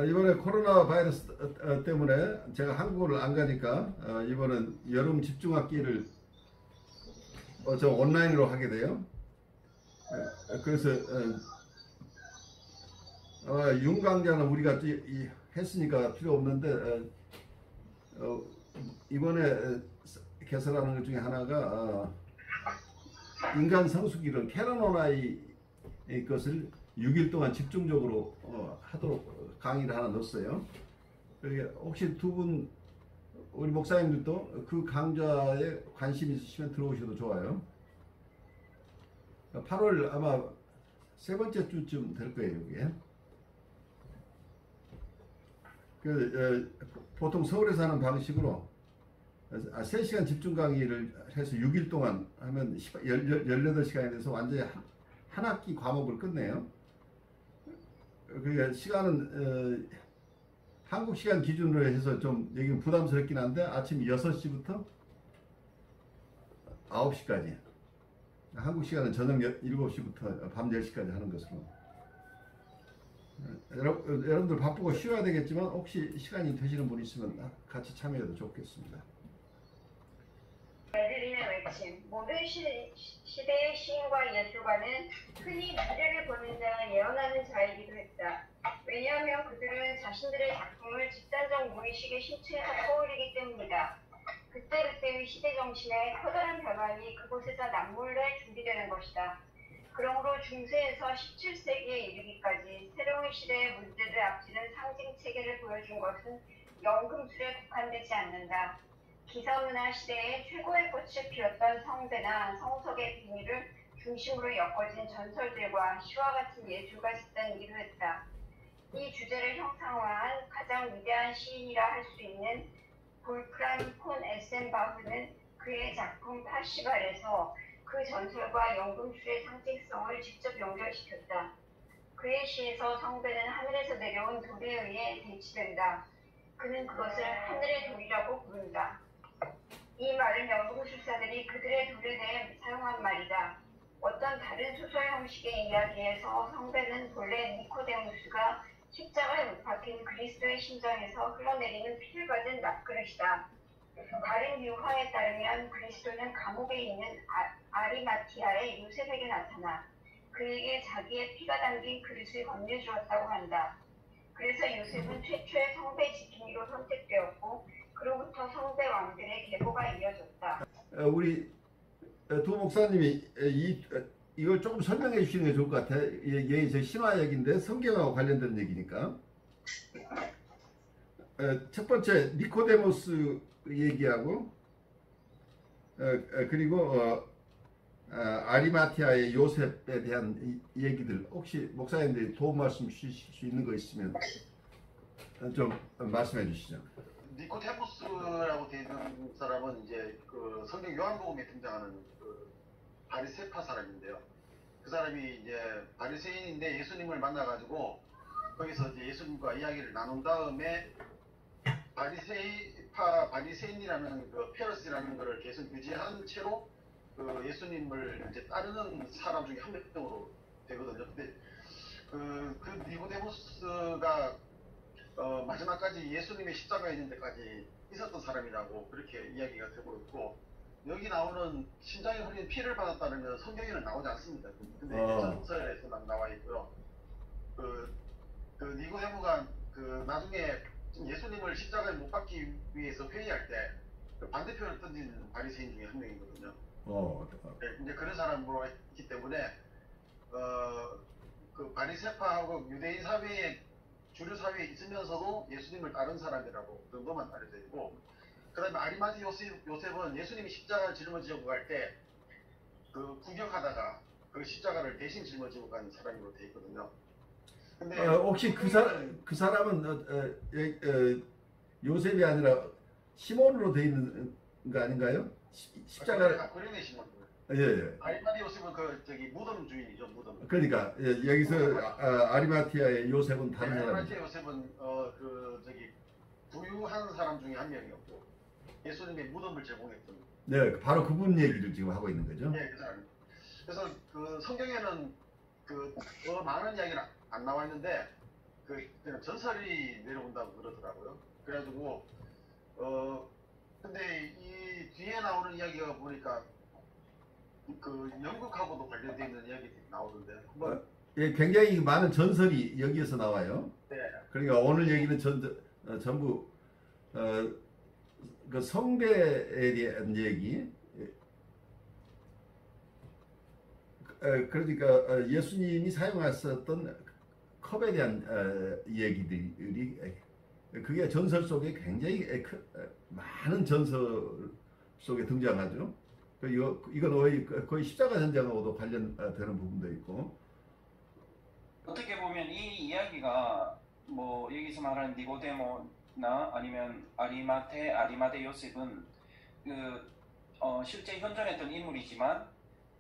이번에 코로나 바이러스 때문에 제가 한국을 안 가니까 이번엔 여름 집중학기를 저 온라인으로 하게 돼요. 그래서 윤 강좌는 우리가 했으니까 필요 없는데 이번에 개설하는 것 중에 하나가 인간 성숙이론 캐러노나이 것을 6일 동안 집중적으로 하도록 강의를 하나 넣었어요. 그러니까 혹시 두 분 우리 목사님들도 그 강좌에 관심 있으시면 들어오셔도 좋아요. 8월 아마 세 번째 주쯤 될 거예요, 이게. 보통 서울에서 하는 방식으로 3시간 집중 강의를 해서 6일 동안 하면 18시간이 돼서 완전히 한 학기 과목을 끝내요. 그러니까 시간은 한국 시간 기준으로 해서 좀 여기 부담스럽긴 한데 아침 6시부터 9시까지, 한국 시간은 저녁 7시부터 밤 10시까지 하는 것으로. 여러분들 바쁘고 쉬어야 되겠지만 혹시 시간이 되시는 분 있으면 같이 참여해도 좋겠습니다. 메들린의 외침. 모든 시대의 시인과 예술가는 흔히 미래를 보는 자, 예언하는 자이기도 했다. 왜냐하면 그들은 자신들의 작품을 집단적 무의식의 신체에 떠올리기 때문이다. 그때그때의 시대 정신의 커다란 변환이 그곳에서 남몰래 준비되는 것이다. 그러므로 중세에서 17세기에 이르기까지 새로운 시대의 문제를 앞지른 상징 체계를 보여준 것은 연금술에 국한되지 않는다. 기사문화 시대에 최고의 꽃을 피웠던 성배나 성석의 비밀을 중심으로 엮어진 전설들과 시와 같은 예술가 집단이기도 했다. 이 주제를 형상화한 가장 위대한 시인이라 할 수 있는 볼프람 폰 에센바흐는 그의 작품 파시발에서 그 전설과 연금술의 상징성을 직접 연결시켰다. 그의 시에서 성배는 하늘에서 내려온 돌에 의해 대치된다. 그는 그것을 하늘의 돌이라고 부른다. 이 말은 연금술사들이 그들의 돌에 대해 사용한 말이다. 어떤 다른 소설 형식의 이야기에서 성배는 본래 니코데무스가 십자가에 못 박힌 그리스도의 심장에서 흘러내리는 피를 받은 납그릇이다. 다른 유화에 따르면 그리스도는 감옥에 있는 아리마티아의 요셉에게 나타나 그에게 자기의 피가 담긴 그릇을 건네주었다고 한다. 그래서 요셉은 최초의 성배 지킴이로 선택되었고 그로부터 성배 왕들의 계보가 이어졌다. 우리 두 목사님이 이걸 조금 설명해 주시는 게 좋을 것 같아요. 이게 저 신화 얘기인데 성경하고 관련된 얘기니까. 첫 번째 니코데모스 얘기하고 그리고 아리마티아의 요셉에 대한 얘기들, 혹시 목사님들이 도움 말씀 주실 수 있는 거 있으면 좀 말씀해 주시죠. 니코데모스라고 되어 있는 사람은 이제 그 성경 요한복음에 등장하는 그 바리새파 사람인데요. 그 사람이 이제 바리새인인데 예수님을 만나가지고 거기서 이제 예수님과 이야기를 나눈 다음에 바리새인이라는 그 페르시라는 것을 계속 유지한 채로 그 예수님을 이제 따르는 사람 중에 한 명으로 되거든요. 근데 그 니코데모스가 마지막까지 예수님의 십자가에 있는 데까지 있었던 사람이라고 그렇게 이야기가 되고 있고, 여기 나오는 심장에 흘린 피를 받았다는 성경에는 나오지 않습니다. 근데 전설에서만 나와 있고요. 그 니고데모가 그 나중에 예수님을 십자가에 못 박기 위해서 회의할 때 그 반대편을 던진 바리새인 중에 한 명이거든요. 네, 이제 그런 사람으로 했기 때문에 그 바리새파하고 유대인 사회에 주류 사회에 있으면서도 예수님을 따른 사람이라고 그 정도만 알려져 있고, 그 다음에 아리마티 요셉은 예수님이 십자가를 짊어지고 갈 때 그 구경하다가 그 십자가를 대신 짊어지고 간 사람으로 되어 있거든요. 근데 혹시 그 사람은 요셉이 아니라 시몬으로 되어 있는 거 아닌가요? 십자가 그레네 시몬. 예. 아리마티 요셉은 그 저기 무덤 주인이죠, 무덤. 그러니까 여기서 아리마티아의 요셉은 다른 사람이죠. 아리마티아 요셉은 그 저기 부유한 사람 중에 한 명이었고 예수님의 무덤을 제공했던. 네, 바로 그분 얘기를 지금 하고 있는 거죠. 네, 그 사람. 그래서 그 성경에는 그 더 많은 이야기는 안 나와 있는데 그냥 전설이 내려온다고 그러더라고요. 그래가지고 근데 이 뒤에 나오는 이야기가 보니까 그 영국하고도 관련되어 있는 이야기들이 나오던데 한번. 예, 굉장히 많은 전설이 여기에서 나와요. 네. 그러니까 오늘 얘기는 전부 그 성배에 대한 얘기. 그러니까 예수님이 사용하셨던 컵에 대한 얘기들이 그게 전설 속에 굉장히 많은 전설 속에 등장하죠. 이건 거의 십자가 전쟁하고도 관련되는 부분도 있고. 어떻게 보면 이 이야기가 뭐 여기서 말하는 니고데모나 아니면 아리마대 요셉은 실제 현존했던 인물이지만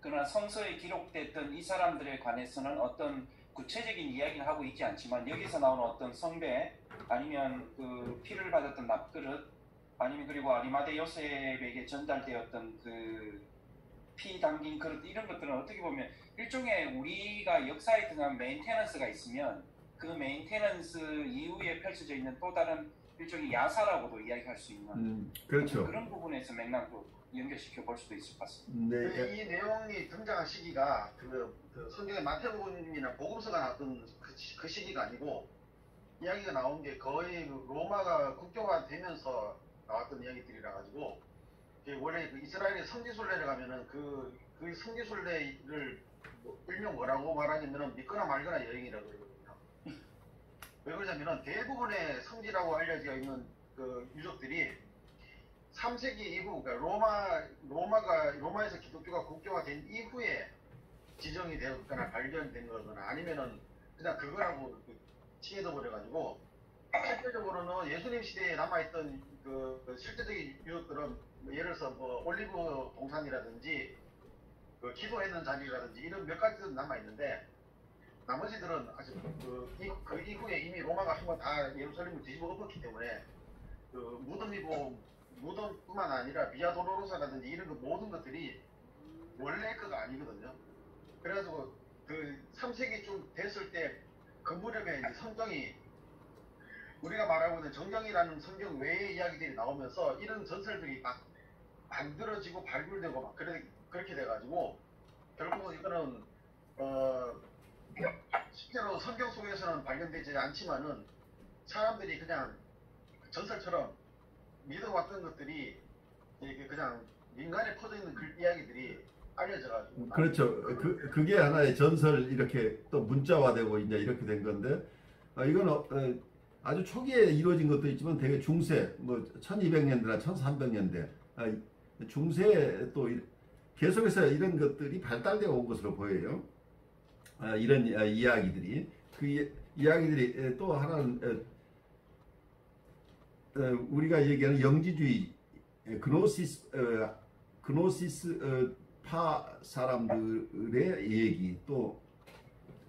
그러나 성서에 기록됐던 이 사람들에 관해서는 어떤 구체적인 이야기를 하고 있지 않지만 여기서 나오는 어떤 성배 아니면 그 피를 받았던 납그릇 아니면 그리고 아리마대 요셉에게 전달되었던 그 피 담긴 그릇 이런 것들은 어떻게 보면 일종의 우리가 역사에 등한 메인테넌스가 있으면 그 메인테넌스 이후에 펼쳐져 있는 또 다른 일종의 야사라고도 이야기할 수 있는 그렇죠. 그런 부분에서 맥락도 연결시켜 볼 수도 있을 것 같습니다. 네. 이 내용이 등장한 시기가 그 성경의 마태복음이나 복음서가 나왔던 그 시기가 아니고 이야기가 나온 게 거의 로마가 국교화 되면서 나왔던 이야기들이라 가지고 원래 그 이스라엘의 성지순례를 가면은 그 성지순례를 일명 뭐라고 말하냐면은 믿거나 말거나 여행이라고 그러거든요. 왜 그러냐면은 대부분의 성지라고 알려져 있는 그 유적들이 3세기 이후, 그러니까 로마에서 기독교가 국교화된 이후에 지정이 되었거나 발견된 거거나 아니면은 그냥 그거라고 칭해져 버려가지고 실제적으로는 예수님 시대에 남아있던 그 실제적인 유적들은 예를 들어서 뭐 올리브 동산이라든지 그 기도했는 자리라든지 이런 몇 가지들은 남아있는데 나머지들은 아직 그 이후에 이미 로마가 한번 다 예루살렘을 뒤집어 엎었기 때문에 그 무덤뿐만 아니라 비아 도로로사라든지 이런 그 모든 것들이 원래 그가 아니거든요. 그래가지고 그 3세기 좀 됐을 때 그 무렵에 이제 성경이 우리가 말하고 있는 정경이라는 성경 외의 이야기들이 나오면서 이런 전설들이 막 만들어지고 발굴되고 막 그렇게 돼가지고 결국은 이거는 실제로 성경 속에서는 발견되지 않지만은 사람들이 그냥 전설처럼 믿어왔던 것들이 그냥 민간에 퍼져 있는 그 이야기들이 알려져가지고. 그렇죠. 그게 하나의 전설 이렇게 또 문자화되고 이제 이렇게 된 건데 이건 아주 초기에 이루어진 것도 있지만 되게 중세 뭐 1200년대나 1300년대 중세에 또 계속해서 이런 것들이 발달되어 온 것으로 보여요. 이런 이야기들이 그 이야기들이 또 하나는 우리가 얘기하는 영지주의 그노시스 파 사람들의 얘기 또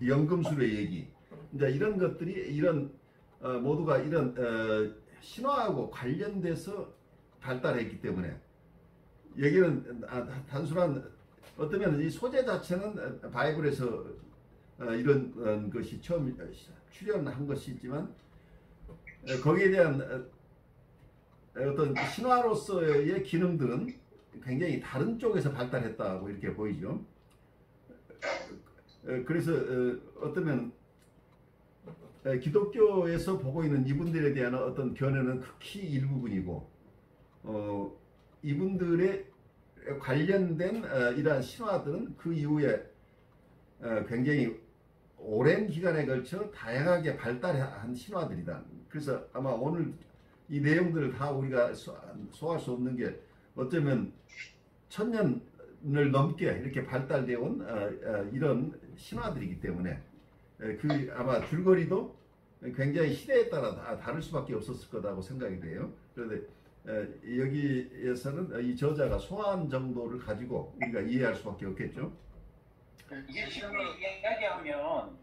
연금술의 얘기 이제 이런 것들이 모두가 이런 신화하고 관련돼서 발달했기 때문에 여기는 단순한 어쩌면 이 소재 자체는 바이블에서 이런 것이 처음 출현한 것이지만 거기에 대한 어떤 신화로서의 기능들은 굉장히 다른 쪽에서 발달했다고 이렇게 보이죠. 그래서 어쩌면 기독교에서 보고 있는 이분들에 대한 어떤 견해는 극히 일부분이고 이분들의 관련된 이러한 신화들은 그 이후에 굉장히 오랜 기간에 걸쳐 다양하게 발달한 신화들이다. 그래서 아마 오늘 이 내용들을 다 우리가 소화할 수 없는 게 어쩌면 1000년을 넘게 이렇게 발달되어 온 이런 신화들이기 때문에 그 아마 줄거리도 굉장히 시대에 따라 다를 수밖에 없었을 거라고 생각이 돼요. 그런데 여기에서는 이 저자가 소환 정도를 가지고 우리가 이해할 수밖에 없겠죠. 이게 쉽게 이야기하면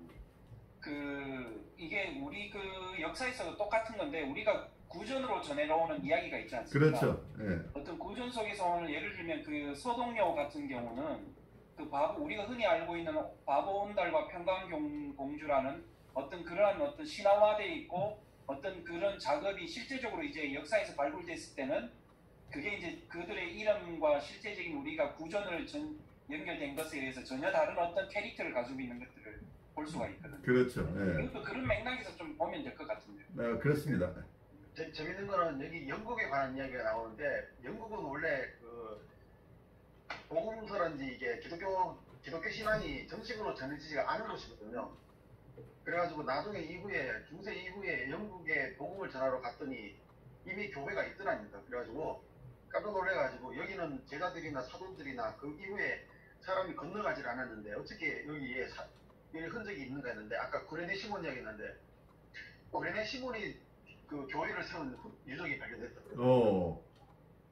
이게 우리 그 역사에서도 똑같은 건데 우리가 구전으로 전해오는 이야기가 있지 않습니까? 그렇죠. 예. 어떤 구전 속에서 오늘 예를 들면 그 서동요 같은 경우는 그 우리가 흔히 알고 있는 바보 온달과 평강공주라는 어떤 그러한 어떤 신화화되어 있고 어떤 그런 작업이 실제적으로 이제 역사에서 발굴됐을 때는 그게 이제 그들의 이름과 실제적인 우리가 구전을 연결된 것에 의해서 전혀 다른 어떤 캐릭터를 가지고 있는 것들을 볼 수가 있거든요. 그렇죠. 예. 그것도 그런 맥락에서 좀 보면 될 것 같은데요. 그렇습니다. 재밌는 거는 여기 영국에 관한 이야기가 나오는데 영국은 원래 그 복음서란지 이게 기독교 신앙이 정식으로 전해지지가 않은 곳이거든요. 그래가지고 나중에 이후에 중세 이후에 영국에 복음을 전하러 갔더니 이미 교회가 있더랍니다. 그래가지고 깜짝 놀래가지고 여기는 제자들이나 사도들이나 그 이후에 사람이 건너가질 않았는데 어떻게 여기에 흔적이 있는가 했는데 아까 구레네 시몬 이야기 했는데 구레네 시몬이 그 교회를 세운 유적이 발견됐더라고요.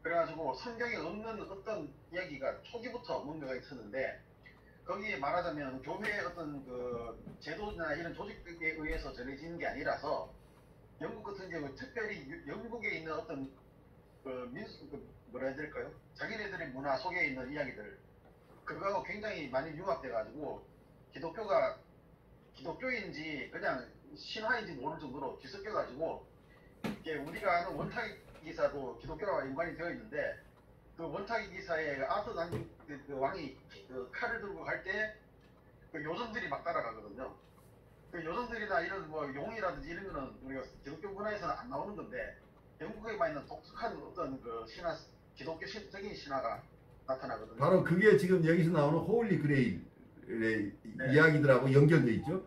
그래가지고 성경에 없는 어떤 이야기가 초기부터 뭔가가 있었는데 거기에 말하자면 교회의 어떤 그 제도나 이런 조직에 의해서 전해지는 게 아니라서 영국 같은 경우 특별히 영국에 있는 어떤 그 뭐라 해야 될까요? 자기네들의 문화 속에 있는 이야기들 그거하고 굉장히 많이 융합돼가지고 기독교인지 그냥 신화인지 모를 정도로 뒤섞여가지고 이게 우리가 아는 원탁 기사도 기독교와 연관이 되어 있는데 그 원탁 기사의 아서 그 왕이 그 칼을 들고 갈 때 그 요정들이 막 따라가거든요. 그 요정들이나 이런 뭐 용이라든지 이런 거는 우리가 기독교 문화에서는 안 나오는 건데 영국에만 있는 독특한 어떤 그 신화, 기독교적인 신화가 나타나거든요. 바로 그게 지금 여기서 나오는 호울리 그레일의 이야기들하고 연결돼 있죠.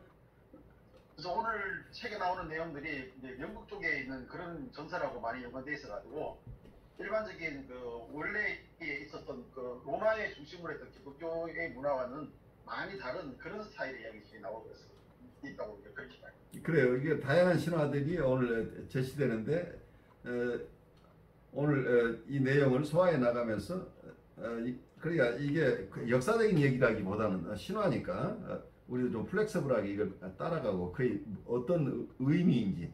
그래서 오늘 책에 나오는 내용들이 이제 영국 쪽에 있는 그런 전사라고 많이 연관돼 있어가지고 일반적인 그 원래 있었던 그 로마의 중심으로 했던 기독교의 문화와는 많이 다른 그런 스타일의 이야기들이 나오고 있다고 그렇게 봐요. 그래요. 이게 다양한 신화들이 오늘 제시되는데 오늘 이 내용을 소화해 나가면서 그러니까 이게 역사적인 얘기라기보다는 신화니까 우리도 좀 플렉서블하게 이걸 따라가고 그의 어떤 의미인지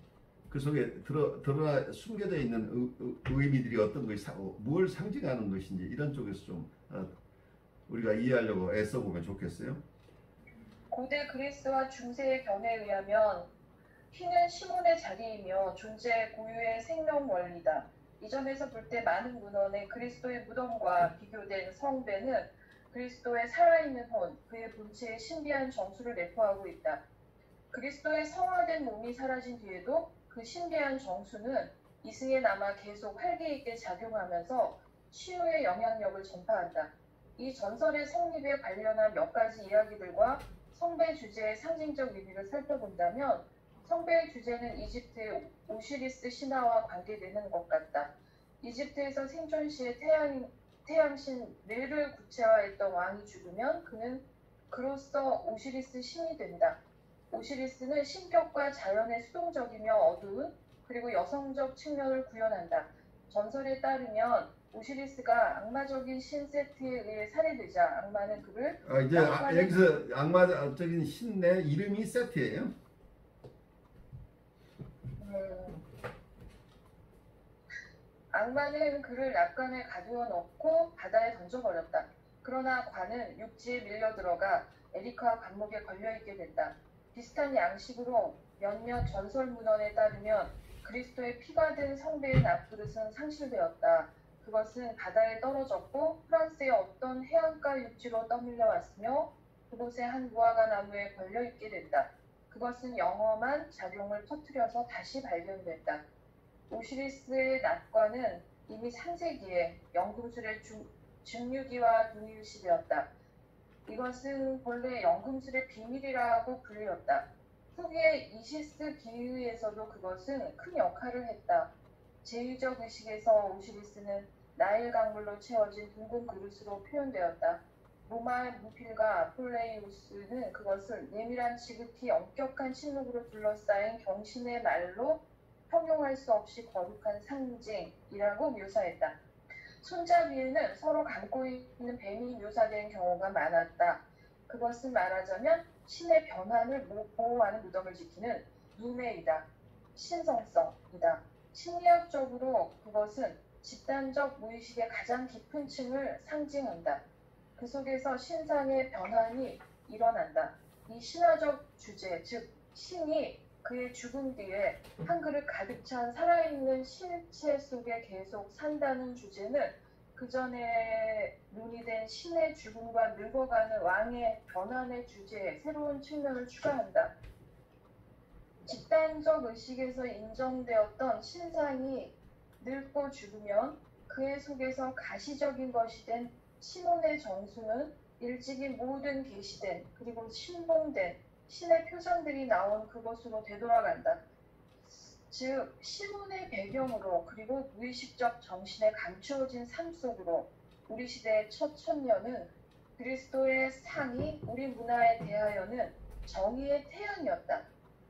그 속에 드러나 숨겨져 있는 의미들이 어떤 것이 뭘 상징하는 것인지 이런 쪽에서 좀 우리가 이해하려고 애써보면 좋겠어요. 고대 그리스와 중세의 견해에 의하면 피는 시몬의 자리이며 존재 고유의 생명 원리다. 이 점에서 볼 때 많은 문헌에 그리스도의 무덤과 비교된 성배는 그리스도의 살아있는 혼, 그의 본체의 신비한 정수를 내포하고 있다. 그리스도의 성화된 몸이 사라진 뒤에도 그 신비한 정수는 이승에 남아 계속 활기 있게 작용하면서 치유의 영향력을 전파한다. 이 전설의 성립에 관련한 몇 가지 이야기들과 성배 주제의 상징적 의미를 살펴본다면 성배의 주제는 이집트의 오시리스 신화와 관계되는 것 같다. 이집트에서 생존 시에 태양신 르를 구체화했던 왕이 죽으면 그는 그로써 오시리스 신이 된다. 오시리스는 신격과 자연의 수동적이며 어두운 그리고 여성적 측면을 구현한다. 전설에 따르면 오시리스가 악마적인 신 세트에 의해 살해되자 악마는 그를 이제 여기서 악마적인 신의 이름이 세트예요. 악마는 그를 낙관에 가두어 넣고 바다에 던져버렸다. 그러나 관은 육지에 밀려들어가 에리카 관목에 걸려있게 된다. 비슷한 양식으로 몇몇 전설 문헌에 따르면 그리스도의 피가 든 성배의 납그릇은 상실되었다. 그것은 바다에 떨어졌고 프랑스의 어떤 해안가 육지로 떠밀려 왔으며 그곳의 한 무화과 나무에 걸려있게 됐다. 그것은 영험한 작용을 터뜨려서 다시 발견됐다. 오시리스의 낙관은 이미 3세기에 연금술의 증류기와 동일시되었다. 이것은 본래 연금술의 비밀이라고 불리었다. 후기의 이시스 기의에서도 그것은 큰 역할을 했다. 제의적 의식에서 오시리스는 나일 강물로 채워진 둥근 그릇으로 표현되었다. 로마의 무필가 아폴레이우스는 그것을 내밀한 지극히 엄격한 침묵으로 둘러싸인 경신의 말로 형용할 수 없이 거룩한 상징이라고 묘사했다. 손잡이에는 서로 감고 있는 뱀이 묘사된 경우가 많았다. 그것은 말하자면 신의 변환을 보호하는 무덤을 지키는 누메이다. 신성성이다. 심리학적으로 그것은 집단적 무의식의 가장 깊은 층을 상징한다. 그 속에서 신상의 변환이 일어난다. 이 신화적 주제, 즉 신이 그의 죽음 뒤에 한 그릇 가득 찬 살아있는 실체 속에 계속 산다는 주제는 그 전에 논의된 신의 죽음과 늙어가는 왕의 변환의 주제에 새로운 측면을 추가한다. 집단적 의식에서 인정되었던 신상이 늙고 죽으면 그의 속에서 가시적인 것이 된 시몬의 정수는 일찍이 모든 계시된 그리고 신봉된 신의 표상들이 나온 그것으로 되돌아간다. 즉 시몬의 배경으로 그리고 무의식적 정신에 감추어진 삶 속으로 우리 시대의 첫 천년은 그리스도의 상이 우리 문화에 대하여는 정의의 태양이었다.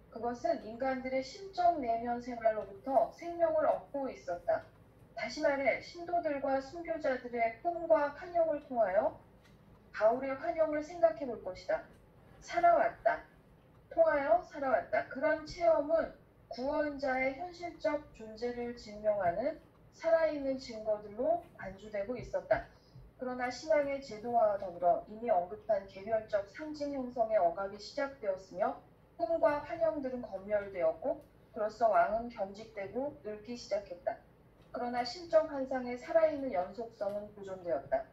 그것은 인간들의 심적 내면 생활로부터 생명을 얻고 있었다. 다시 말해 신도들과 순교자들의 꿈과 환영을 통하여 바울의 환영을 생각해 볼 것이다. 살아왔다. 통하여 살아왔다. 그런 체험은 구원자의 현실적 존재를 증명하는 살아있는 증거들로 간주되고 있었다. 그러나 신앙의 제도화와 더불어 이미 언급한 개별적 상징 형성의 억압이 시작되었으며 꿈과 환영들은 검열되었고 그로써 왕은 경직되고 늙기 시작했다. 그러나 신적 환상의 살아있는 연속성은 보존되었다.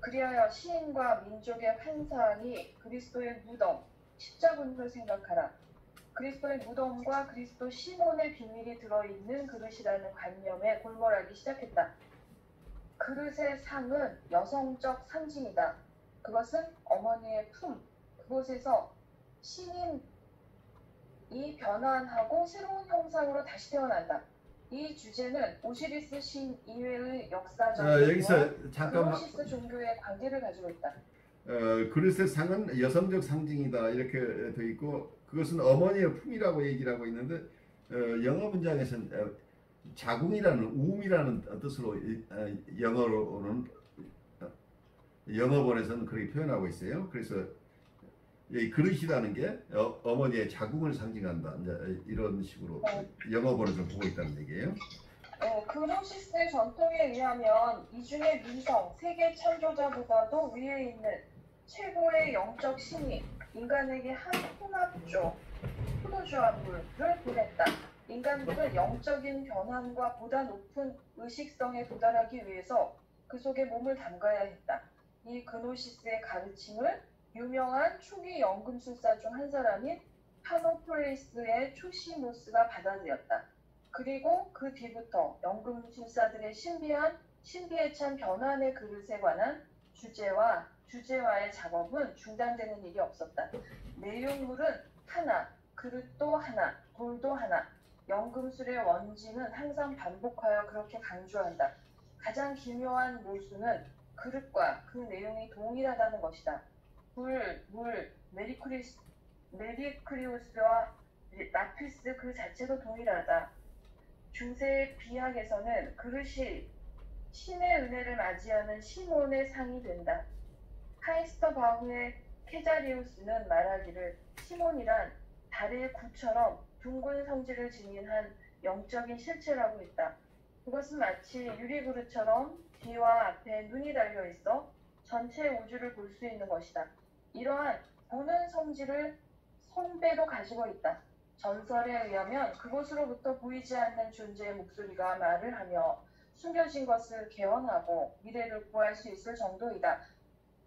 그리하여 시인과 민족의 환상이 그리스도의 무덤, 십자군을 생각하라. 그리스도의 무덤과 그리스도 시몬의 비밀이 들어있는 그릇이라는 관념에 골몰하기 시작했다. 그릇의 상은 여성적 상징이다. 그것은 어머니의 품, 그곳에서 신인이 변환하고 새로운 형상으로 다시 태어난다. 이 주제는 오시리스 신 이외의 역사적 여기서 잠깐만. 그노시스 종교의 관계를 가지고 있다. 그릇의 상은 여성적 상징이다 이렇게 돼 있고 그것은 어머니의 품이라고 얘기를 하고 있는데 영어 문장에서는 자궁이라는 우음이라는 뜻으로 영어로는 영어본에서는 그렇게 표현하고 있어요. 그래서 이 그릇이라는 게 어머니의 자궁을 상징한다. 이제 이런 식으로 영어본을 좀 보고 있다는 얘기예요. 그노시스의 전통에 의하면 이중의 민성, 세계 창조자보다도 위에 있는 최고의 영적 신이 인간에게 한 혼합조, 포도주와 물을 보냈다. 인간들은 영적인 변환과 보다 높은 의식성에 도달하기 위해서 그 속에 몸을 담가야 했다. 이 그노시스의 가르침을 유명한 초기 연금술사 중 한 사람인 파노폴리스의 초시모스가 받아들였다. 그리고 그 뒤부터 연금술사들의 신비에 찬 변환의 그릇에 관한 주제와의 작업은 중단되는 일이 없었다. 내용물은 하나, 그릇도 하나, 돌도 하나. 연금술의 원진은 항상 반복하여 그렇게 강조한다. 가장 기묘한 모순은 그릇과 그 내용이 동일하다는 것이다. 불, 물, 메리크리우스와 라피스 그 자체도 동일하다. 중세의 비학에서는 그릇이 신의 은혜를 맞이하는 시몬의 상이 된다. 하이스터바흐의 케자리우스는 말하기를 시몬이란 달의 구처럼 둥근 성질을 지닌 한 영적인 실체라고 했다. 그것은 마치 유리그릇처럼 뒤와 앞에 눈이 달려있어 전체 우주를 볼 수 있는 것이다. 이러한 보는 성질을 성배도 가지고 있다. 전설에 의하면 그곳으로부터 보이지 않는 존재의 목소리가 말을 하며 숨겨진 것을 개헌하고 미래를 구할 수 있을 정도이다.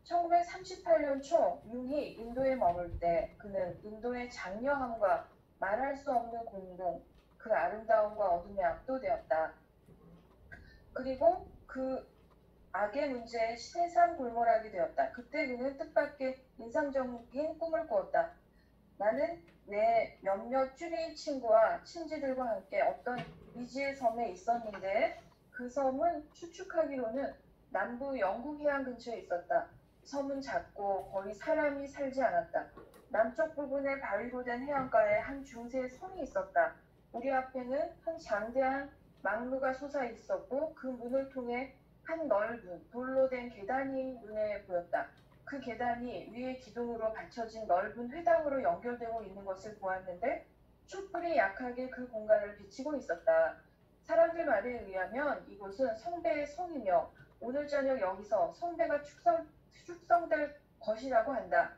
1938년 초 융이 인도에 머물 때 그는 인도의 장려함과 말할 수 없는 공동, 그 아름다움과 어둠에 압도되었다. 그리고 그 악의 문제에 새삼 골몰하게 되었다. 그때 그는 뜻밖의 인상적인 꿈을 꾸었다. 나는 내 몇몇 쭈리 친구와 친지들과 함께 어떤 미지의 섬에 있었는데 그 섬은 추측하기로는 남부 영국 해안 근처에 있었다. 섬은 작고 거의 사람이 살지 않았다. 남쪽 부분에 바위로 된 해안가에 한 중세 성이 있었다. 우리 앞에는 한 장대한 망루가 솟아 있었고 그 문을 통해 한 넓은 돌로 된 계단이 눈에 보였다. 그 계단이 위에 기둥으로 받쳐진 넓은 회당으로 연결되고 있는 것을 보았는데 촛불이 약하게 그 공간을 비치고 있었다. 사람들 말에 의하면 이곳은 성배의 성이며 오늘 저녁 여기서 성배가 축성될 것이라고 한다.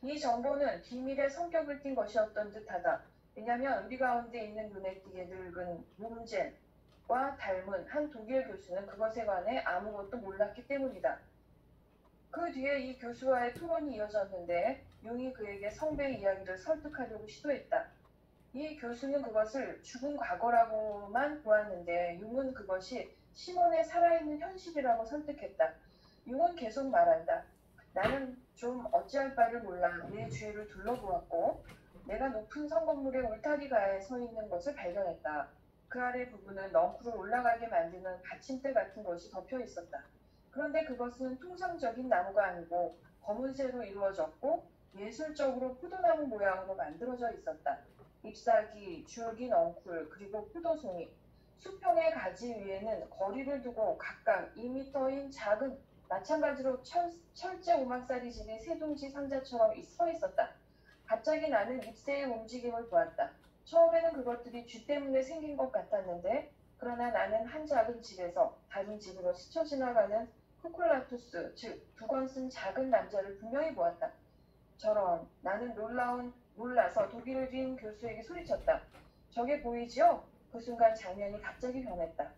이 정보는 비밀의 성격을 띤 것이었던 듯하다. 왜냐하면 우리 가운데 있는 눈에 띄게 늙은 몸젠과 닮은 한 독일 교수는 그것에 관해 아무것도 몰랐기 때문이다. 그 뒤에 이 교수와의 토론이 이어졌는데 융이 그에게 성배의 이야기를 설득하려고 시도했다. 이 교수는 그것을 죽은 과거라고만 보았는데 융은 그것이 시몬의 살아있는 현실이라고 설득했다. 융은 계속 말한다. 나는 좀 어찌할 바를 몰라 내 주위를 둘러보았고 내가 높은 성 건물의 울타리가에 서 있는 것을 발견했다. 그 아래 부분은 넝쿨을 올라가게 만드는 받침대 같은 것이 덮여 있었다. 그런데 그것은 통상적인 나무가 아니고 검은쇠로 이루어졌고 예술적으로 포도나무 모양으로 만들어져 있었다. 잎사귀, 줄기 넝쿨, 그리고 포도송이, 수평의 가지 위에는 거리를 두고 각각 2m인 작은 마찬가지로 철제 오막살이 지닌 세둥지 상자처럼 서 있었다. 갑자기 나는 잎새의 움직임을 보았다. 처음에는 그것들이 쥐 때문에 생긴 것 같았는데 그러나 나는 한 작은 집에서 다른 집으로 스쳐 지나가는 코콜라투스, 즉 두 권 쓴 작은 남자를 분명히 보았다. 저런, 나는 놀라서 독일인 교수에게 소리쳤다. 저게 보이지요? 그 순간 장면이 갑자기 변했다.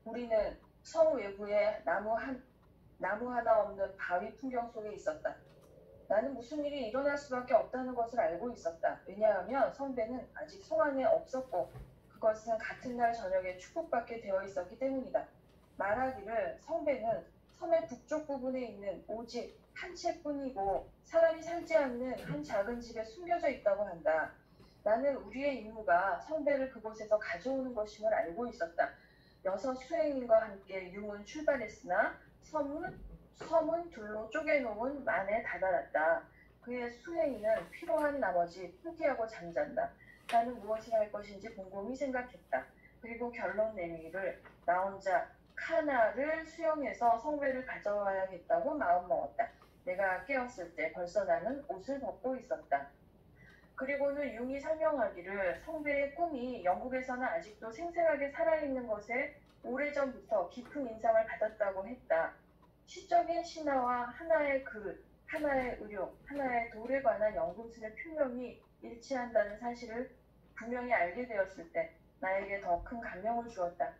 우리는 성 외부에 나무 하나 없는 바위 풍경 속에 있었다. 나는 무슨 일이 일어날 수밖에 없다는 것을 알고 있었다. 왜냐하면 성배는 아직 성 안에 없었고 그것은 같은 날 저녁에 축복받게 되어 있었기 때문이다. 말하기를 성배는 섬의 북쪽 부분에 있는 오직 한 채뿐이고 사람이 살지 않는 한 작은 집에 숨겨져 있다고 한다. 나는 우리의 임무가 성배를 그곳에서 가져오는 것임을 알고 있었다. 6 수행인과 함께 융은 출발했으나 섬은 둘로 쪼개놓은 만에 다다랐다. 그의 수행인은 피로한 나머지 포기하고 잠잔다. 나는 무엇을 할 것인지 곰곰이 생각했다. 그리고 결론 내리기를 나 혼자 카나를 수영해서 성배를 가져와야겠다고 마음먹었다. 내가 깨었을 때 벌써 나는 옷을 벗고 있었다. 그리고는 융이 설명하기를 성배의 꿈이 영국에서는 아직도 생생하게 살아있는 것에 오래전부터 깊은 인상을 받았다고 했다. 시적인 신화와 하나의 그릇, 하나의 의료, 하나의 돌에 관한 연구술의 표명이 일치한다는 사실을 분명히 알게 되었을 때 나에게 더 큰 감명을 주었다.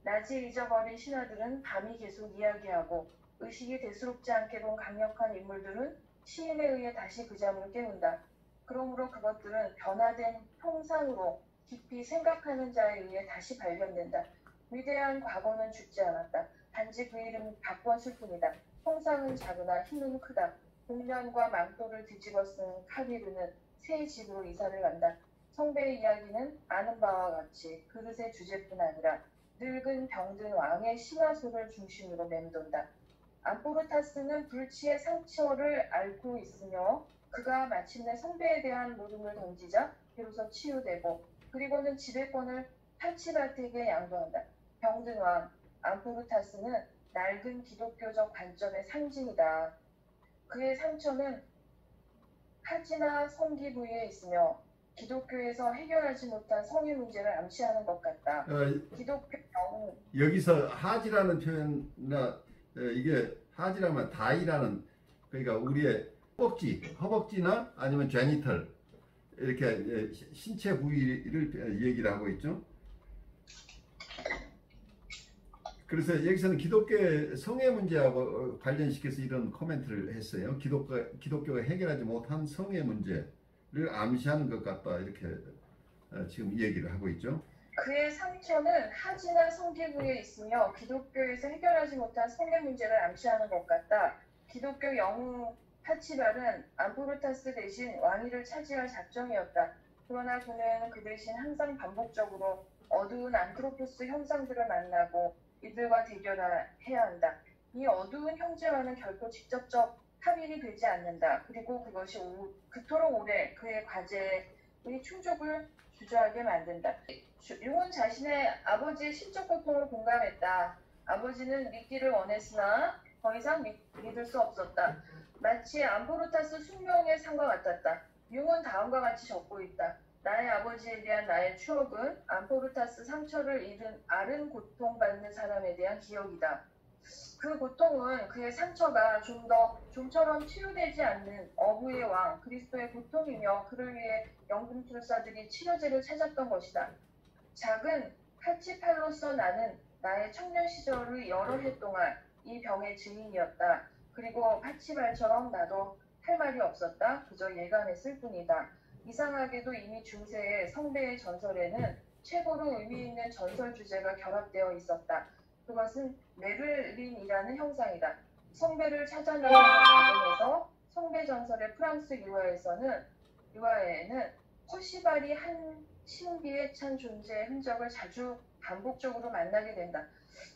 낮에 잊어버린 신하들은 밤이 계속 이야기하고 의식이 대수롭지 않게 본 강력한 인물들은 시인에 의해 다시 그 잠을 깨운다. 그러므로 그것들은 변화된 형상으로 깊이 생각하는 자에 의해 다시 발견된다. 위대한 과거는 죽지 않았다. 단지 그 이름이 바꿨을 뿐이다. 형상은 작으나 힘은 크다. 복면과 망토를 뒤집어 쓴 카비르는 새 집으로 이사를 간다. 성배의 이야기는 아는 바와 같이 그릇의 주제뿐 아니라 늙은 병든 왕의 신화소를 중심으로 맴돈다. 암포르타스는 불치의 상처를 앓고 있으며 그가 마침내 성배에 대한 모둠을 던지자 비로소 치유되고 그리고는 지배권을 팔치바트에게 양도한다. 병든 왕 암포르타스는 낡은 기독교적 관점의 상징이다. 그의 상처는 하지나 성기 부위에 있으며 기독교에서 해결하지 못한 성의 문제를 암시하는 것 같다. 기독교 영웅 여기서 하지라는 표현이나 이게 하지라면 다이라는 그러니까 우리의 허벅지나 아니면 제니털 이렇게 신체 부위를 얘기를 하고 있죠. 그래서 여기서는 기독교의 성의 문제하고 관련시켜서 이런 코멘트를 했어요. 기독교가 해결하지 못한 성의 문제를 암시하는 것 같다 이렇게 지금 얘기를 하고 있죠. 그의 상처는 하지나 성기 부위에 있으며 기독교에서 해결하지 못한 성의 문제를 암시하는 것 같다. 기독교 영웅 파치발은 암포르타스 대신 왕위를 차지할 작정이었다. 그러나 그는 그 대신 항상 반복적으로 어두운 안트로포스 형상들을 만나고 이들과 대결해야 한다. 이 어두운 형제와는 결코 직접적 합일이 되지 않는다. 그리고 그것이 그토록 오래 그의 과제의 충족을 주저하게 만든다. 융은 자신의 아버지의 신적 고통을 공감했다. 아버지는 믿기를 원했으나 더 이상 믿을 수 없었다. 마치 암포르타스 숙명의 상과 같았다. 융은 다음과 같이 적고 있다. 나의 아버지에 대한 나의 추억은 암포르타스 상처를 앓은 고통받는 사람에 대한 기억이다. 그 고통은 그의 상처가 좀 더 좀처럼 치유되지 않는 어부의 왕 그리스도의 고통이며 그를 위해 연금술사들이 치료제를 찾았던 것이다. 작은 칼치팔로서 나는 나의 청년 시절의 여러 해 동안 이 병의 증인이었다. 그리고 파치발처럼 나도 할 말이 없었다. 그저 예감했을 뿐이다. 이상하게도 이미 중세의 성배의 전설에는 최고로 의미 있는 전설 주제가 결합되어 있었다. 그것은 메를린이라는 형상이다. 성배를 찾아내는 과정에서 성배 전설의 프랑스 유화에는 퍼시발이 한 신비에 찬 존재의 흔적을 자주 반복적으로 만나게 된다.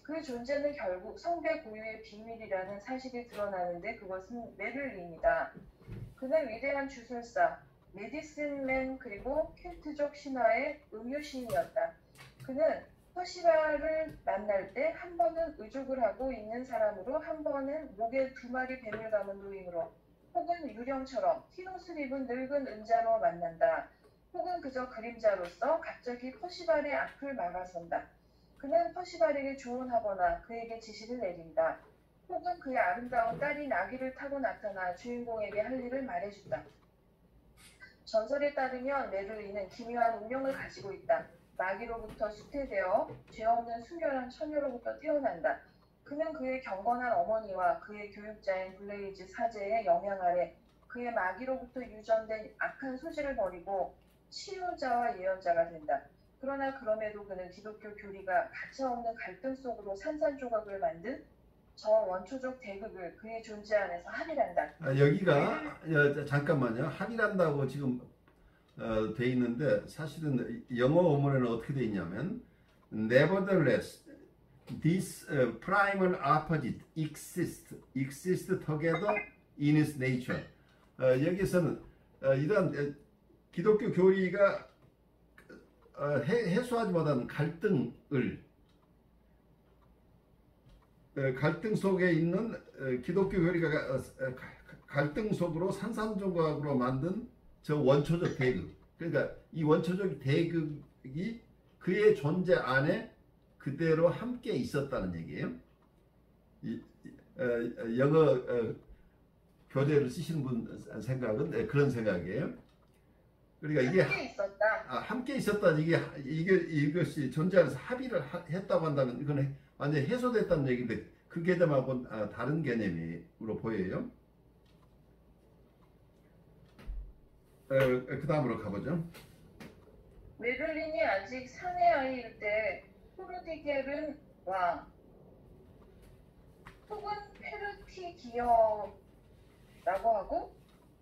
그 존재는 결국 성배 고유의 비밀이라는 사실이 드러나는데 그것은 메를린이다. 그는 위대한 주술사, 메디슨맨 그리고 켈트족 신화의 음유시인이었다. 그는 퍼시발을 만날 때 한 번은 의족을 하고 있는 사람으로 한 번은 목에 2마리 뱀을 감은 노인으로 혹은 유령처럼 흰옷을 입은 늙은 은자로 만난다. 혹은 그저 그림자로서 갑자기 퍼시발의 앞을 막아선다. 그는 퍼시발에게 조언하거나 그에게 지시를 내린다. 혹은 그의 아름다운 딸이 나귀를 타고 나타나 주인공에게 할 일을 말해준다. 전설에 따르면 메를린은 기묘한 운명을 가지고 있다. 마귀로부터 수태되어 죄 없는 순결한 처녀로부터 태어난다. 그는 그의 경건한 어머니와 그의 교육자인 블레이즈 사제의 영향 아래 그의 마귀로부터 유전된 악한 소질을 버리고 치유자와 예언자가 된다. 그러나 그럼에도 그는 기독교 교리가 가차없는 갈등 속으로 산산조각을 만든 저 원초적 대극을 그의 존재 안에서 합의한다. 여기가 잠깐만요. 합의한다고 지금 돼 있는데 사실은 영어 원문에는 어떻게 돼 있냐면 Nevertheless, these primal opposites exist together in its nature. 여기서는 이러한 기독교 교리가 해소하지 못한 갈등 속에 있는 기독교 교리가 갈등 속으로 산산조각으로 만든 저 원초적 대극. 그러니까 이 원초적 대극이 그의 존재 안에 그대로 함께 있었다는 얘기예요. 영어 교재를 쓰시는 분 생각은 그런 생각이에요. 그러니까 이게 함께 있었다. 함께 있었다. 이것이 존재하면서 합의를 했다고 한다면 이건 완전히 해소됐다는 얘기인데 그 개념하고는 다른 개념으로 보여요. 그 다음으로 가보죠. 메를린이 아직 사내 아이일 때 후르디게른 왕 혹은 페르티기어라고 하고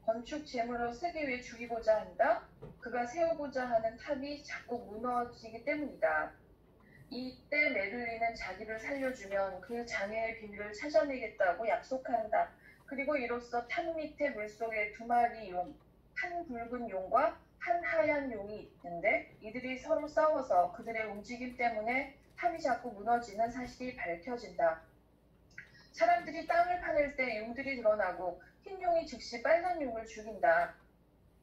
건축 재물로 쓰기 위해 죽이고자 한다. 그가 세우고자 하는 탑이 자꾸 무너지기 때문이다. 이때 메를린은 자기를 살려주면 그 장애의 비밀을 찾아내겠다고 약속한다. 그리고 이로써 탑 밑에 물속에 2마리 용, 한 붉은 용과 한 하얀 용이 있는데 이들이 서로 싸워서 그들의 움직임 때문에 탑이 자꾸 무너지는 사실이 밝혀진다. 사람들이 땅을 파낼 때 용들이 드러나고 흰 용이 즉시 빨간 용을 죽인다.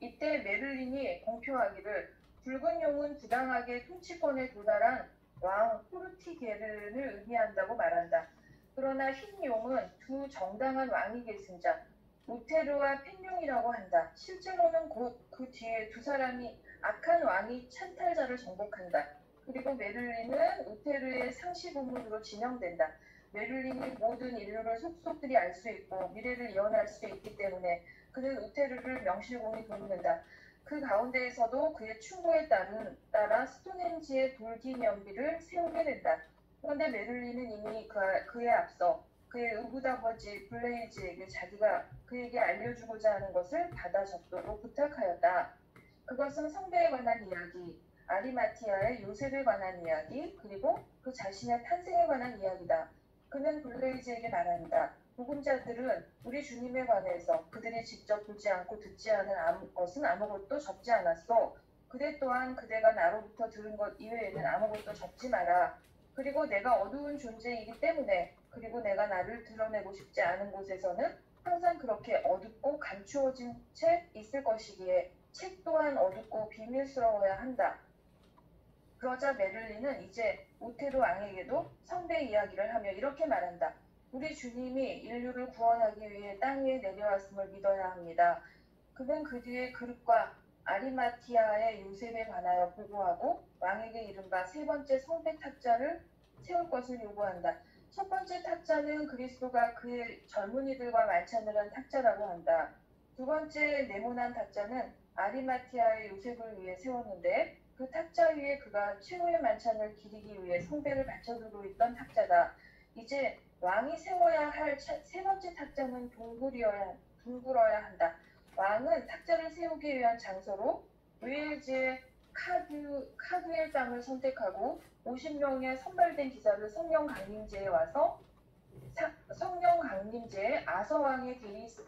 이때 메를린이 공표하기를 붉은 용은 부당하게 통치권에 도달한 왕 후르티게른을 의미한다고 말한다. 그러나 흰 용은 두 정당한 왕이 계신 자 우테르와 펜용이라고 한다. 실제로는 곧 그 뒤에 두 사람이 악한 왕이 찬탈자를 정복한다. 그리고 메를린은 우테르의 상시 고문으로 지명된다. 메를린이 모든 인류를 속속들이 알 수 있고 미래를 예언할 수 있기 때문에 그는 우테르를 명실공히 돕는다. 그 가운데에서도 그의 충고에 따라 스톤헨지의 돌기념비를 세우게 된다. 그런데 메를린은 이미 그에 앞서 그의 의붓아버지 블레이즈에게 자기가 그에게 알려주고자 하는 것을 받아 적도록 부탁하였다. 그것은 성배에 관한 이야기, 아리마티아의 요셉에 관한 이야기, 그리고 그 자신의 탄생에 관한 이야기다. 그는 블레이즈에게 말한다. 복음자들은 우리 주님에 관해서 그들이 직접 보지 않고 듣지 않은 것은 아무것도 적지 않았소. 그대 또한 그대가 나로부터 들은 것 이외에는 아무것도 적지 마라. 그리고 내가 어두운 존재이기 때문에 그리고 내가 나를 드러내고 싶지 않은 곳에서는 항상 그렇게 어둡고 감추어진 채 있을 것이기에 책 또한 어둡고 비밀스러워야 한다. 그러자 메를린은 이제 우테르 왕에게도 성배 이야기를 하며 이렇게 말한다. 우리 주님이 인류를 구원하기 위해 땅 위에 내려왔음을 믿어야 합니다. 그는 그 뒤에 그릇과 아리마티아의 요셉에 관하여 보고하고 왕에게 이른바 세 번째 성배 탁자를 세울 것을 요구한다. 첫 번째 탁자는 그리스도가 그의 젊은이들과 만찬을 한 탁자라고 한다. 두 번째 네모난 탁자는 아리마티아의 요셉을 위해 세웠는데 그 탁자 위에 그가 최후의 만찬을 기리기 위해 성배를 받쳐두고 있던 탁자다. 이제 왕이 세워야 할 세 번째 탁자는 둥글어야 한다. 왕은 탁자를 세우기 위한 장소로 웨일즈의 카듀엘 땅을 선택하고 50명의 선발된 기사를 성령 강림제에 와서 성령 강림제에 아서왕의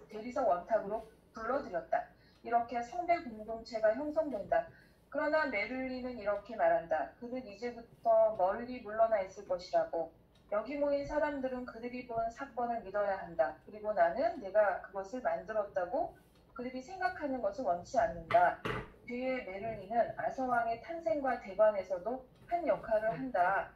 대리석 원탁으로 불러들였다. 이렇게 성배 공동체가 형성된다. 그러나 메를린은 이렇게 말한다. 그는 이제부터 멀리 물러나 있을 것이라고. 여기 모인 사람들은 그들이 본 사건을 믿어야 한다. 그리고 나는 내가 그것을 만들었다고 그들이 생각하는 것을 원치 않는다. 뒤에 메를린은 아서왕의 탄생과 대관에서도 한 역할을 한다.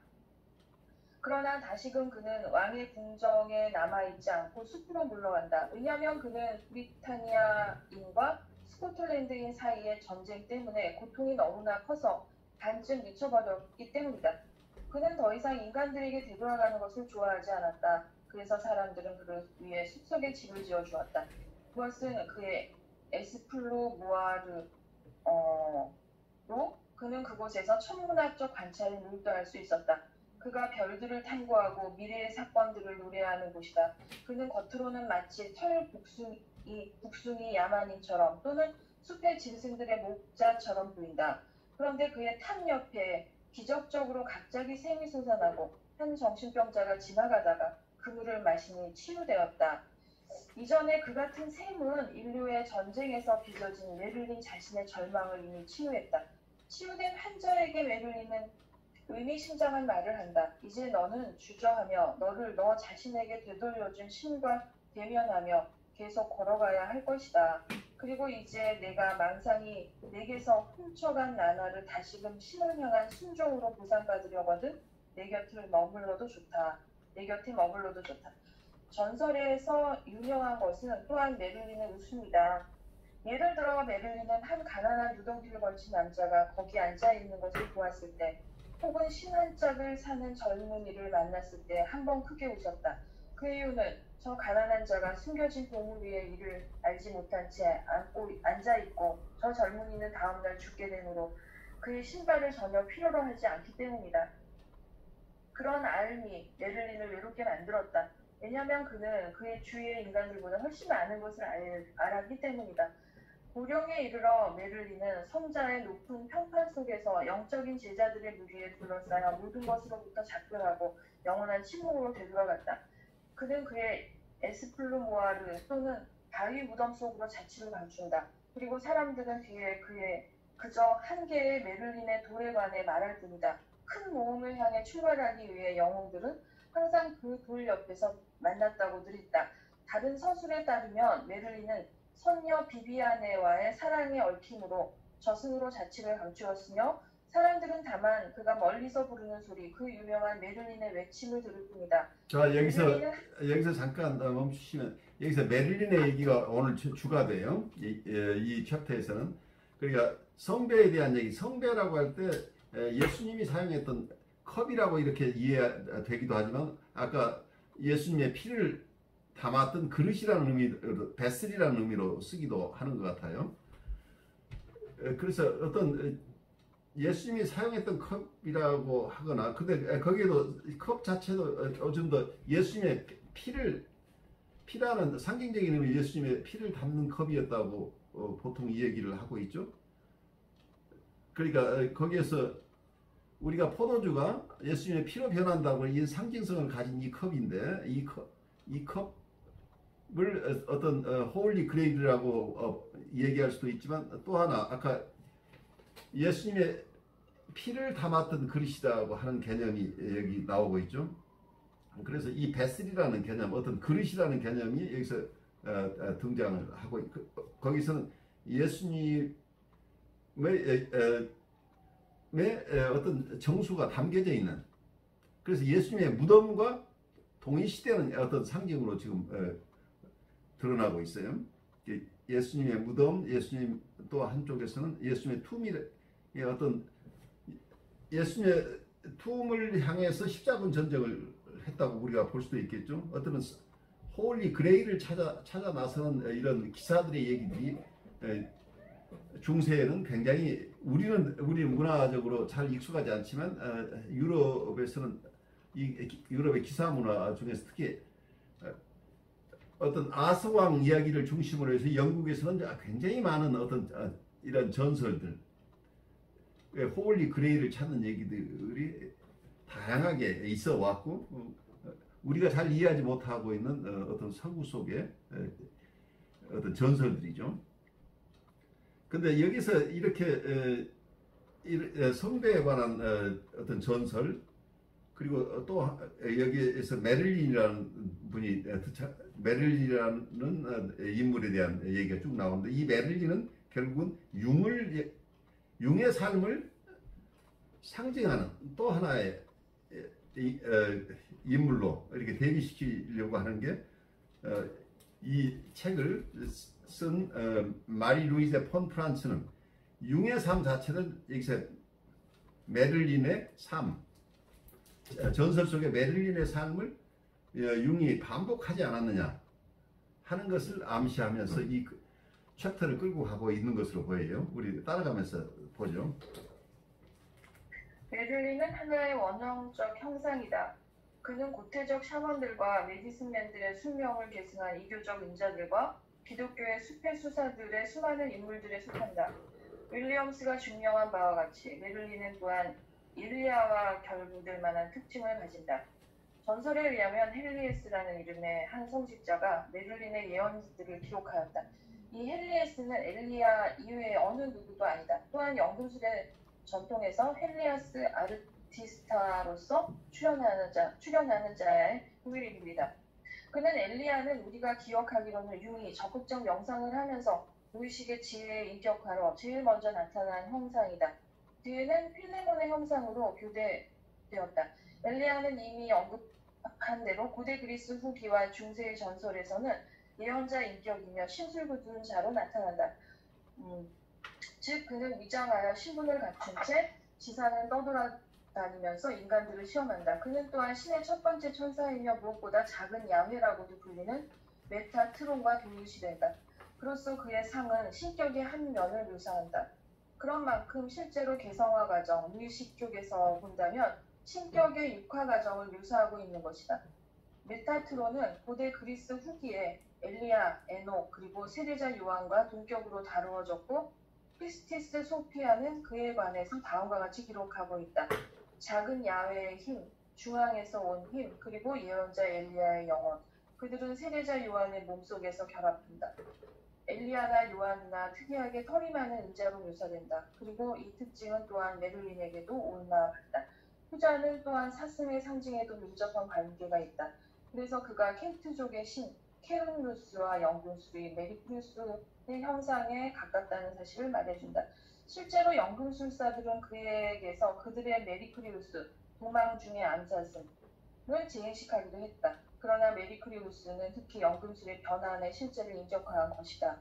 그러나 다시금 그는 왕의 궁정에 남아있지 않고 숲으로 물러간다. 왜냐하면 그는 브리타니아인과 스코틀랜드인 사이의 전쟁 때문에 고통이 너무나 커서 반쯤 미쳐버렸기 때문이다. 그는 더 이상 인간들에게 되돌아가는 것을 좋아하지 않았다. 그래서 사람들은 그를 위해 숲속에 집을 지어주었다. 그것은 그의 에스플로 모아르로 그는 그곳에서 천문학적 관찰을 몰두할 수 있었다. 그가 별들을 탐구하고 미래의 사건들을 노래하는 곳이다. 그는 겉으로는 마치 북숭이 야만인처럼 또는 숲의 짐승들의 목자처럼 보인다. 그런데 그의 탑 옆에 기적적으로 갑자기 샘이 솟아나고 한 정신병자가 지나가다가 그 물을 마시니 치유되었다. 이전에 그 같은 샘은 인류의 전쟁에서 빚어진 메를린 자신의 절망을 이미 치유했다. 치유된 환자에게 메를린은 의미심장한 말을 한다. 이제 너는 주저하며 너를 너 자신에게 되돌려준 신과 대면하며 계속 걸어가야 할 것이다. 그리고 이제 내가 망상이 내게서 훔쳐간 나날을 다시금 신을 향한 순종으로 보상받으려거든 내 곁에 머물러도 좋다. 전설에서 유명한 것은 또한 메를린의 웃음이다. 예를 들어 메를린은 한 가난한 누더기를 걸친 남자가 거기 앉아있는 것을 보았을 때 혹은 신 한 짝을 사는 젊은이를 만났을 때 한 번 크게 웃었다. 그 이유는 저 가난한 자가 숨겨진 보물 위에 이를 알지 못한 채 앉아있고 저 젊은이는 다음날 죽게 되므로 그의 신발을 전혀 필요로 하지 않기 때문이다. 그런 알미 메를린을 외롭게 만들었다. 왜냐하면 그는 그의 주위의 인간들보다 훨씬 많은 것을 알았기 때문이다. 고령에 이르러 메를린은 성자의 높은 평판 속에서 영적인 제자들의 무리에 둘러싸여 모든 것으로부터 작별하고 영원한 침묵으로 되돌아갔다. 그는 그의 에스플루모아르 또는 바위 무덤 속으로 자취를 감춘다. 그리고 사람들은 뒤에 그의 그저 한 개의 메를린의 돌에 관해 말할 뿐이다. 큰 모험을 향해 출발하기 위해 영웅들은 항상 그 돌 옆에서 만났다고들 했다. 다른 서술에 따르면 메를린은 선녀 비비아네와의 사랑에 얽힘으로 저승으로 자취를 감추었으며 사람들은 다만 그가 멀리서 부르는 소리, 그 유명한 메를린의 외침을 들을 뿐이다. 자, 여기서 잠깐 멈추시면 여기서 메를린의 얘기가 오늘 주가 돼요. 이 챕터에서는. 그러니까 성배에 대한 얘기, 성배라고 할 때 예수님이 사용했던 컵이라고 이렇게 이해되기도 하지만 아까 예수님의 피를 담았던 그릇이라는 의미로, 베슬이라는 의미로 쓰기도 하는 것 같아요. 그래서 어떤 예수님이 사용했던 컵이라고 하거나, 근데 거기에도 컵 자체도 좀 더 예수님의 피라는 상징적인 의미, 예수님의 피를 담는 컵이었다고 보통 이 얘기를 하고 있죠. 그러니까 거기에서 우리가 포도주가 예수님의 피로 변한다고 이 상징성을 가진 이 컵인데, 이 컵을 어떤 홀리 그레이드라고 얘기할 수도 있지만, 또 하나 아까 예수님의 피를 담았던 그릇이라고 하는 개념이 여기 나오고 있죠. 그래서 이 베슬이라는 개념, 어떤 그릇이라는 개념이 여기서 등장을 하고 거기서는 예수님의 어떤 정수가 담겨져 있는, 그래서 예수님의 무덤과 동일시되는 어떤 상징으로 지금 드러나고 있어요. 예수님의 무덤, 예수님 또 한쪽에서는 예수님의 툼의 어떤 예수님의 툼을 향해서 십자군 전쟁을 했다고 우리가 볼 수도 있겠죠. 어떤 홀리 그레이를 찾아 나서는 이런 기사들의 얘기들이 중세에는 굉장히 우리 문화적으로 잘 익숙하지 않지만 유럽에서는 유럽의 기사 문화 중에서 특히 어떤 아스왕 이야기를 중심으로 해서 영국에서는 굉장히 많은 어떤 이런 전설들, 홀리 그레이를 찾는 얘기들이 다양하게 있어 왔고 우리가 잘 이해하지 못하고 있는 어떤 서구 속의 어떤 전설들이죠. 근데 여기서 이렇게 성배에 관한 어떤 전설, 그리고 또 여기에서 메릴린이라는 분이 메릴린이라는 인물에 대한 얘기가 쭉 나오는데, 이 메릴린은 결국은 융의 삶을 상징하는 또 하나의 인물로 이렇게 대비시키려고 하는 게 이 책을 쓴 마리 루이제 폰 프란츠는 융의 삶 자체를 여기서 메릴린의 삶, 전설 속의 메릴린의 삶을 융이 반복하지 않았느냐 하는 것을 암시하면서 이 챕터를 끌고 가고 있는 것으로 보여요. 우리 따라가면서 보죠. 메를린은 하나의 원형적 형상이다. 그는 고태적 샤먼들과 메디슨맨들의 숙명을 계승한 이교적 인자들과 기독교의 숲의 수사들의 수많은 인물들에 속한다. 윌리엄스가 증명한 바와 같이 메를린은 또한 일리아와 결부될 만한 특징을 가진다. 전설에 의하면 헨리에스라는 이름의 한 성직자가 메를린의 예언들을 기록하였다. 이 헨리에스는 엘리야 이외의 어느 누구도 아니다. 또한 연금술의 전통에서 헨리아스 아르티스타로서 출연하는 자의 후일입니다. 그는 엘리야는 우리가 기억하기로는 융이 적극적 명상을 하면서 무의식의 지혜의 인격화로 제일 먼저 나타난 형상이다. 뒤에는 필레몬의 형상으로 교대되었다. 엘리야는 이미 언급한 대로 고대 그리스 후기와 중세의 전설에서는 예언자 인격이며 신술 굳은 자로 나타난다. 즉 그는 위장하여 신분을 갖춘 채 지상을 떠돌아다니면서 인간들을 시험한다. 그는 또한 신의 첫 번째 천사이며 무엇보다 작은 야훼라고도 불리는 메타트론과 동일시된다. 그로써 그의 상은 신격의 한 면을 묘사한다. 그런 만큼 실제로 개성화 과정, 무의식 쪽에서 본다면 신격의 육화 과정을 묘사하고 있는 것이다. 메타트론은 고대 그리스 후기에 엘리야, 에녹, 그리고 세례자 요한과 동격으로 다루어졌고, 크리스티스 소피아는 그에 관해서 다음과 같이 기록하고 있다. 작은 야훼의 힘, 중앙에서 온 힘, 그리고 예언자 엘리야의 영혼. 그들은 세례자 요한의 몸속에서 결합한다. 엘리야나 요한이나 특이하게 털이 많은 인자로 묘사된다. 그리고 이 특징은 또한 메를린에게도 옳나 같다. 후자는 또한 사슴의 상징에도 밀접한 관계가 있다. 그래서 그가 켈트족의 신 케르누스와 연금술이 메리크리스의 형상에 가깝다는 사실을 말해준다. 실제로 연금술사들은 그에게서 그들의 메리크리우스, 도망 중의 암사슴을 재해식하기도 했다. 그러나 메리크리우스는 특히 연금술의 변환의 실제를 인격화한 것이다.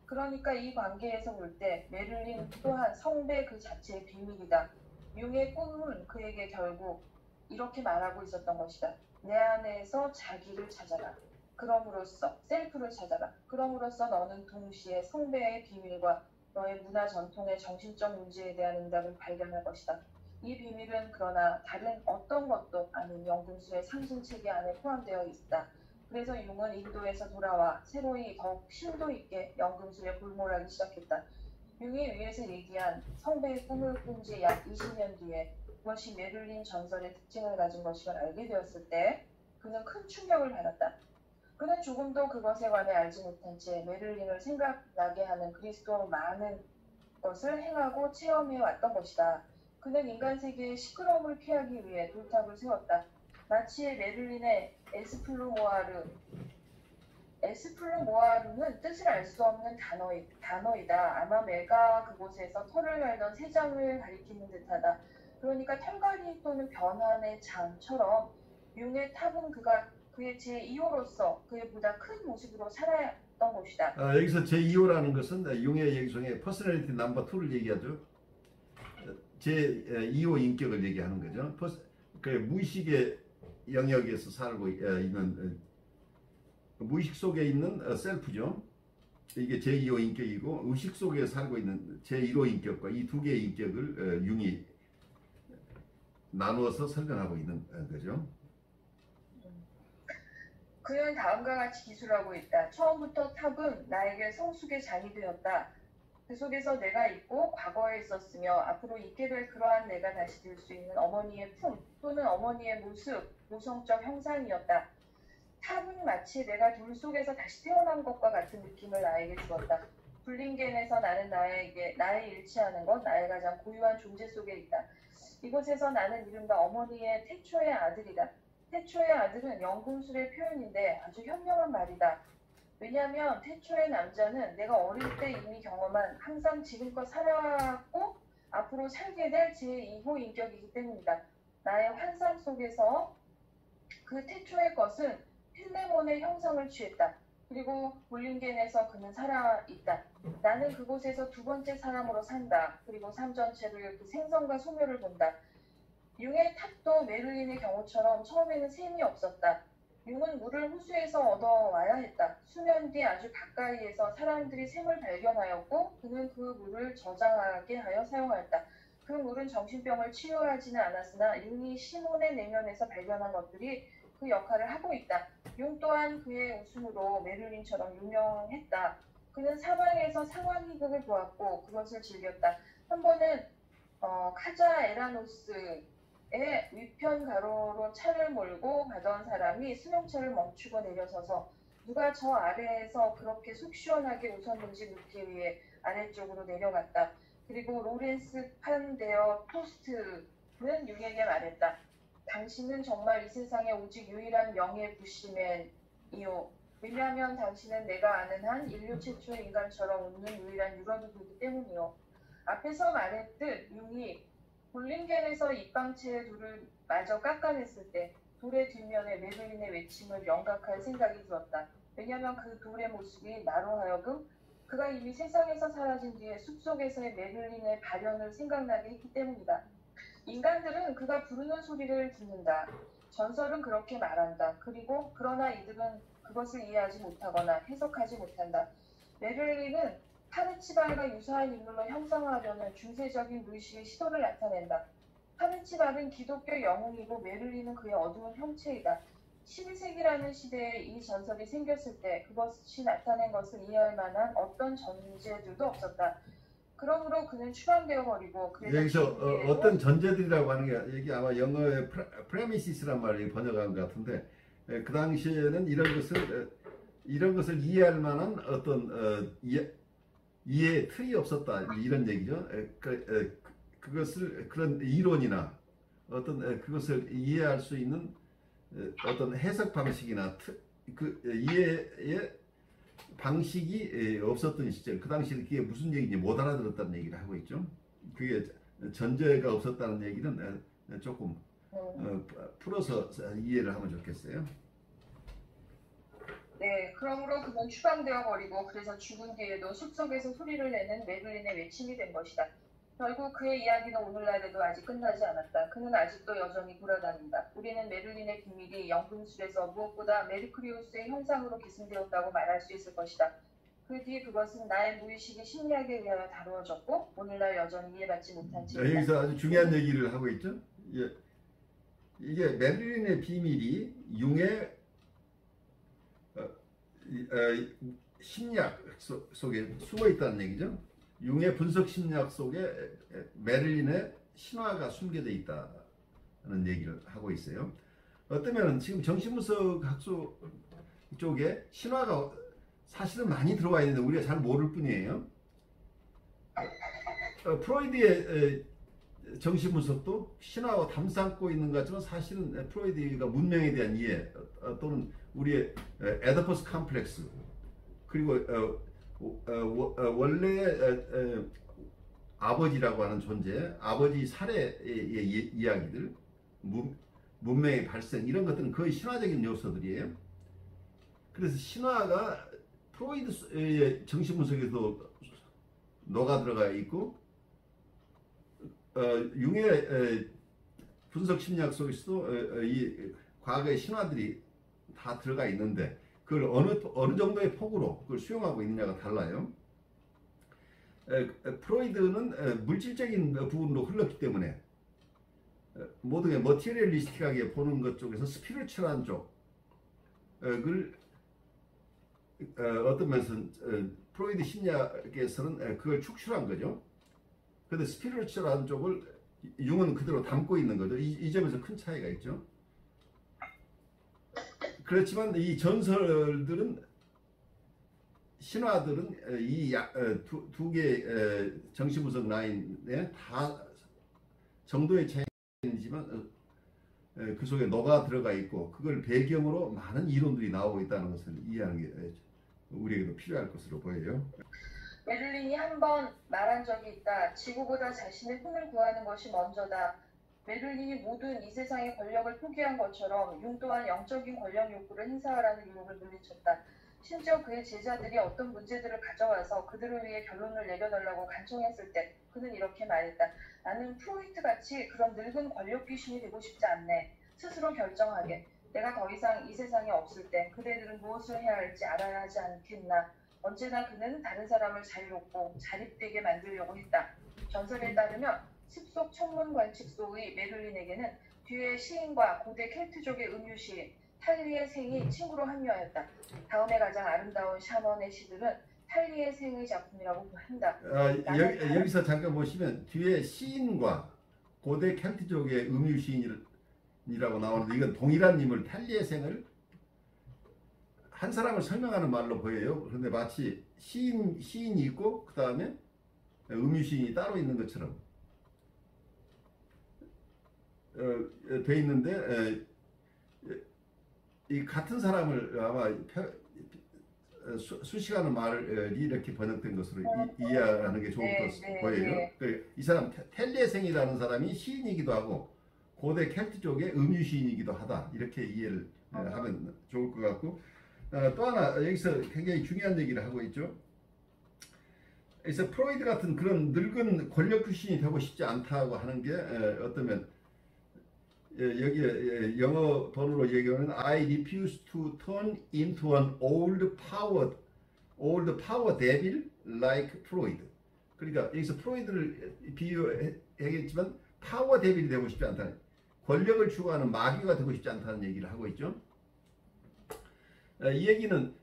그러니까 이 관계에서 볼 때 메를린 또한 성배 그 자체의 비밀이다. 융의 꿈은 그에게 결국 이렇게 말하고 있었던 것이다. 내 안에서 자기를 찾아라. 그럼으로써 셀프를 찾아라. 그럼으로써 너는 동시에 성배의 비밀과 너의 문화 전통의 정신적 문제에 대한 응답을 발견할 것이다. 이 비밀은 그러나 다른 어떤 것도 아닌 연금술의 상징체계 안에 포함되어 있다. 그래서 융은 인도에서 돌아와 새로이 더욱 심도 있게 연금술에 골몰하기 시작했다. 융이 위에서 얘기한 성배의 꿈을 꾼 지 약 20년 뒤에 그것이 메를린 전설의 특징을 가진 것임을 알게 되었을 때 그는 큰 충격을 받았다. 그는 조금도 그것에 관해 알지 못한 채 메를린을 생각나게 하는 그리스도로 많은 것을 행하고 체험해 왔던 것이다. 그는 인간 세계의 시끄러움을 피하기 위해 돌탑을 세웠다. 마치 메를린의 에스플루모아르는 뜻을 알 수 없는 단어이다. 아마 매가 그곳에서 털을 갈던 새장을 가리키는 듯하다. 그러니까 털갈이 또는 변환의 장처럼 융의 탑은 그가 그의 제2호로서 그의 보다 큰 모습으로 살아왔던 것이다. 여기서 제2호라는 것은 융의 얘기 중에 퍼스널리티 넘버 2를 얘기하죠. 제2호 인격을 얘기하는 거죠. 그 무의식의 영역에서 살고 있는 무의식 속에 있는 셀프죠. 이게 제2호 인격이고 의식 속에 살고 있는 제1호 인격과 이 두 개의 인격을 융이 나누어서 설명하고 있는 거죠. 그는 다음과 같이 기술하고 있다. 처음부터 탑은 나에게 성숙의 장이 되었다. 그 속에서 내가 있고 과거에 있었으며 앞으로 있게 될 그러한 내가 다시 들 수 있는 어머니의 품 또는 어머니의 모습, 모성적 형상이었다. 탑은 마치 내가 둘 속에서 다시 태어난 것과 같은 느낌을 나에게 주었다. 불링겐에서 나는 나에 일치하는 것, 나의 가장 고유한 존재 속에 있다. 이곳에서 나는 이른바 어머니의 태초의 아들이다. 태초의 아들은 연금술의 표현인데 아주 현명한 말이다. 왜냐하면 태초의 남자는 내가 어릴 때 이미 경험한 항상 지금껏 살아왔고 앞으로 살게 될 제2호 인격이기 때문이다. 나의 환상 속에서 그 태초의 것은 필레몬의 형성을 취했다. 그리고 볼링겐에서 그는 살아있다. 나는 그곳에서 두 번째 사람으로 산다. 그리고 삶 전체를 그 생성과 소멸을 본다. 융의 탑도 메를린의 경우처럼 처음에는 샘이 없었다. 융은 물을 호수에서 얻어와야 했다. 수년 뒤 아주 가까이에서 사람들이 샘을 발견하였고 그는 그 물을 저장하게 하여 사용하였다. 그 물은 정신병을 치유하지는 않았으나 융이 시몬의 내면에서 발견한 것들이 그 역할을 하고 있다. 융 또한 그의 웃음으로 메를린처럼 유명했다. 그는 사방에서 상황 희극을 보았고 그것을 즐겼다. 한 번은 카자 에라노스의 위편 가로로 차를 몰고 가던 사람이 승용차를 멈추고 내려서서 누가 저 아래에서 그렇게 속 시원하게 웃었는지 묻기 위해 아래쪽으로 내려갔다. 그리고 로렌스 판데어 토스트는 융에게 말했다. 당신은 정말 이 세상에 오직 유일한 명예 부시맨이요. 왜냐하면 당신은 내가 아는 한 인류 최초의 인간처럼 웃는 유일한 유럽이기 때문이요. 앞에서 말했듯 융이 볼링겐에서 입방체의 돌을 마저 깎아냈을 때 돌의 뒷면에 메를린의 외침을 영각할 생각이 들었다. 왜냐하면 그 돌의 모습이 나로 하여금 그가 이미 세상에서 사라진 뒤에 숲속에서의 메를린의 발현을 생각나게 했기 때문이다. 인간들은 그가 부르는 소리를 듣는다. 전설은 그렇게 말한다. 그러나 이들은 그것을 이해하지 못하거나 해석하지 못한다. 메를린은 파르치발과 유사한 인물로 형상화하려는 중세적인 무의식의 시도를 나타낸다. 파르치발은 기독교 영웅이고 메를린은 그의 어두운 형체이다. 12세기라는 시대에 이 전설이 생겼을 때 그것이 나타낸 것을 이해할 만한 어떤 전제들도 없었다. 그러므로 그는 추방되어 버리고 여기서 어떤 전제들이라고 하는 게 이게 아마 영어의 프레미시스란 말을 번역한 것 같은데 그 당시에는 이런 것을 이해할 만한 어떤 이해의 틀이 없었다 이런 얘기죠. 그것을 그런 이론이나 어떤 그것을 이해할 수 있는 어떤 해석 방식이나 그 이해의 방식이 없었던 시절, 그 당시에 그게 무슨 얘기인지 못 알아들었다는 얘기를 하고 있죠. 그게 전제가 없었다는 얘기는 조금 풀어서 이해를 하면 좋겠어요. 네, 그러므로 그는 추방되어 버리고 그래서 죽은 뒤에도 숲속에서 소리를 내는 메를린의 외침이 된 것이다. 결국 그의 이야기는 오늘날에도 아직 끝나지 않았다. 그는 아직도 여전히 돌아다닌다. 우리는 메를린의 비밀이 연금술에서 무엇보다 메르크리우스의 형상으로 기승되었다고 말할 수 있을 것이다. 그 뒤 그것은 나의 무의식이 심리학에 의하여 다루어졌고 오늘날 여전히 이해받지 못한 책이다. 여기서 아주 중요한 얘기를 하고 있죠. 이게 메를린의 비밀이 융의 심리학 속에 숨어 있다는 얘기죠. 융의 분석 심리학 속에 메를린의 신화가 숨겨져 있다는 얘기를 하고 있어요. 어쩌면 지금 정신분석 학소 쪽에 신화가 사실은 많이 들어와 있는데 우리가 잘 모를 뿐이에요. 프로이드의 정신분석도 신화와 담삼고 있는 것 같지만 사실은 프로이드가 문명에 대한 이해 또는 우리의 에더퍼스 컴플렉스 그리고 원래 아버지라고 하는 존재, 아버지 살해의 이야기들, 문명의 발생 이런 것들은 거의 신화적인 요소들이에요. 그래서 신화가 프로이드의 정신분석에도 녹아 들어가 있고 융의 분석 심리학 속에서도 이 과거의 신화들이 다 들어가 있는데 그걸 어느 정도의 폭으로 그걸 수용하고 있느냐가 달라요. 프로이드는 물질적인 부분으로 흘렀기 때문에 모든 게 머티리얼리스틱하게 보는 것 쪽에서 스피리추얼한 쪽을 어떤 면에서는 프로이드 심리학에서는 그걸 축출한 거죠. 근데 스피리추얼한 쪽을 융은 그대로 담고 있는 거죠. 이 점에서 큰 차이가 있죠. 그렇지만 이 전설들은 신화들은 이 두 개의 정신분석 라인에 다 정도의 차이지만 그 속에 녹아 들어가 있고 그걸 배경으로 많은 이론들이 나오고 있다는 것을 이해하는 게 우리에게도 필요할 것으로 보여요. 베를린이 한 번 말한 적이 있다. 지구보다 자신의 혼을 구하는 것이 먼저다. 베를린이 모든 이 세상의 권력을 포기한 것처럼 융 또한 영적인 권력 욕구를 행사하라는 유혹을 물리쳤다. 심지어 그의 제자들이 어떤 문제들을 가져와서 그들을 위해 결론을 내려달라고 간청했을 때 그는 이렇게 말했다. 나는 프로이트같이 그런 늙은 권력 귀신이 되고 싶지 않네. 스스로 결정하게. 내가 더 이상 이 세상에 없을 때 그대들은 무엇을 해야 할지 알아야 하지 않겠나. 언제나 그는 다른 사람을 자유롭고 자립되게 만들려고 했다. 전설에 따르면 습속 천문 관측 소의 베를린에게는 뒤에 시인과 고대 켈트족의 음유시인 탈리의 생이 친구로 합류하였다. 다음에 가장 아름다운 샤먼의 시들은 탈리의 생의 작품이라고 한다. 여기서 잠깐 보시면 뒤에 시인과 고대 켈트족의 음유시인이라고 나오는데 이건 동일한 인물 탈리의 생을 한 사람을 설명하는 말로 보여요. 그런데 마치 시인이 있고 그 다음에 음유시인이 따로 있는 것처럼 돼 있는데 이 같은 사람을 아마 수식하는 말이 이렇게 번역된 것으로 이해하는 게 좋을 것으로 보여요. 이 사람 텔리에생이라는 사람이 시인이기도 하고 고대 켈트족의 음유시인이기도 하다. 이렇게 이해를 하면 좋을 것 같고 또 하나 여기서 굉장히 중요한 얘기를 하고 있죠. 그래서 프로이드 같은 그런 늙은 권력 귀신이 되고 싶지 않다고 하는 게 어떠면 여기 영어 번호로 얘기하는 I refuse to turn into an old power devil like Freud. 그러니까 여기서 프로이드를 비유하겠지만 파워 데빌이 되고 싶지 않다는, 권력을 추구하는 마귀가 되고 싶지 않다는 얘기를 하고 있죠. 이 얘기는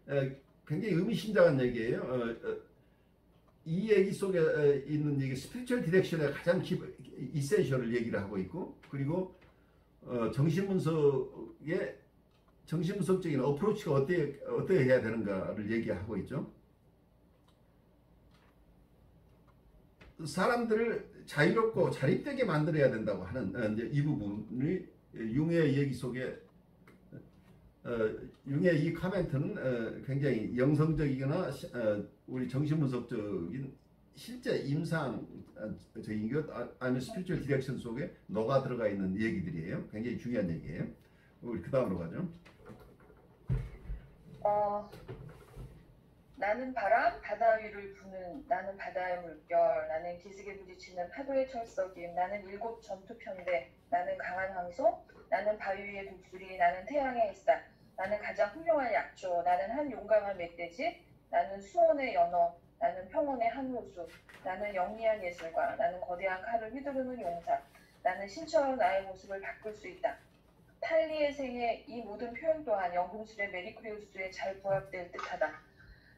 굉장히 의미심장한 얘기예요. 이 얘기 속에 있는 얘기 스피리추얼 디렉션의 가장 이센셜을 얘기를 하고 있고, 그리고 정신분석적인 어프로치가 어떻게 해야 되는가를 얘기하고 있죠. 사람들을 자유롭고 자립되게 만들어야 된다고 하는 이제 이 부분이 융의 얘기 속에 융의 이 코멘트는 굉장히 영성적이거나 우리 정신분석적인 실제 임상적인 것 아니면 스피리추얼 디렉션 속에 녹아 들어가 있는 얘기들이에요. 굉장히 중요한 얘기예요. 우리 그 다음으로 가죠. 나는 바람, 바다 위를 부는, 나는 바다의 물결, 나는 기슭에 부딪히는 파도의 철썩임, 나는 일곱 전투편대, 나는 강한 황소, 나는 바위 위의 독수리, 나는 태양의 햇살, 나는 가장 훌륭한 약초, 나는 한 용감한 멧돼지, 나는 수원의 연어, 나는 평원의 한 호수, 나는 영리한 예술가, 나는 거대한 칼을 휘두르는 용사, 나는 신처럼 나의 모습을 바꿀 수 있다. 탈리의 생의 이 모든 표현 또한 연금술의 메리크리우스에 잘 부합될 듯하다.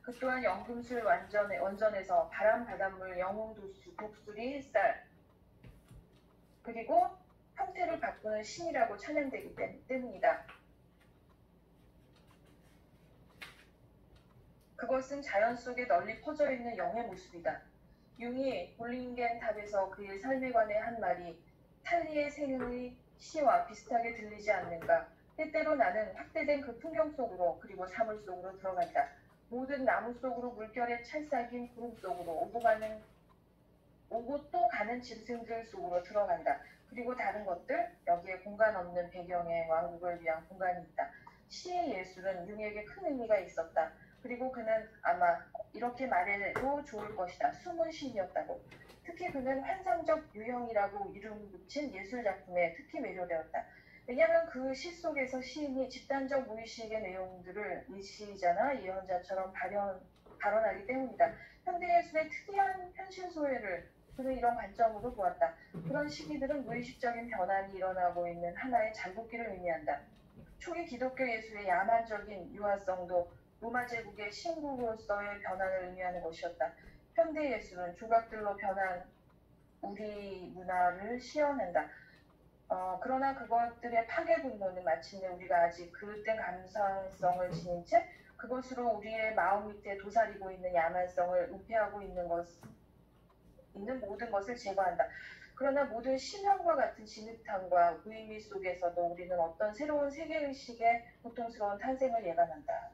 그 또한 연금술 원전에서 바람, 바닷물, 영웅, 독수리, 햇살, 그리고 형태를 바꾸는 신이라고 찬양되기 때문이다. 그것은 자연 속에 널리 퍼져 있는 영의 모습이다. 융이 볼링겐 탑에서 그의 삶에 관해 한 말이 탈리의 생의 시와 비슷하게 들리지 않는가? 때때로 나는 확대된 그 풍경 속으로, 그리고 사물 속으로 들어간다. 모든 나무 속으로, 물결의 찰싹인 구름 속으로, 오고 또 가는 짐승들 속으로 들어간다. 그리고 다른 것들, 여기에 공간 없는 배경의 왕국을 위한 공간이 있다. 시의 예술은 융에게 큰 의미가 있었다. 그리고 그는 아마 이렇게 말해도 좋을 것이다. 숨은 시인이었다고. 특히 그는 환상적 유형이라고 이름 붙인 예술작품에 특히 매료되었다. 왜냐하면 그 시 속에서 시인이 집단적 무의식의 내용들을 일시이자나 예언자처럼 발언하기 때문이다. 현대예술의 특이한 현실 소외를 그는 이런 관점으로 보았다. 그런 시기들은 무의식적인 변환이 일어나고 있는 하나의 잠복기를 의미한다. 초기 기독교 예술의 야만적인 유화성도 로마 제국의 신국으로서의 변환을 의미하는 것이었다. 현대 예술은 조각들로 변한 우리 문화를 시연한다. 그러나 그것들의 파괴 분노는 마침내 우리가 아직 그릇된 감상성을 지닌 채 그것으로 우리의 마음 밑에 도사리고 있는 야만성을 은폐하고 있는 모든 것을 제거한다. 그러나 모든 심형과 같은 진흙탕과 무의미 속에서도 우리는 어떤 새로운 세계의식의 고통스러운 탄생을 예감한다.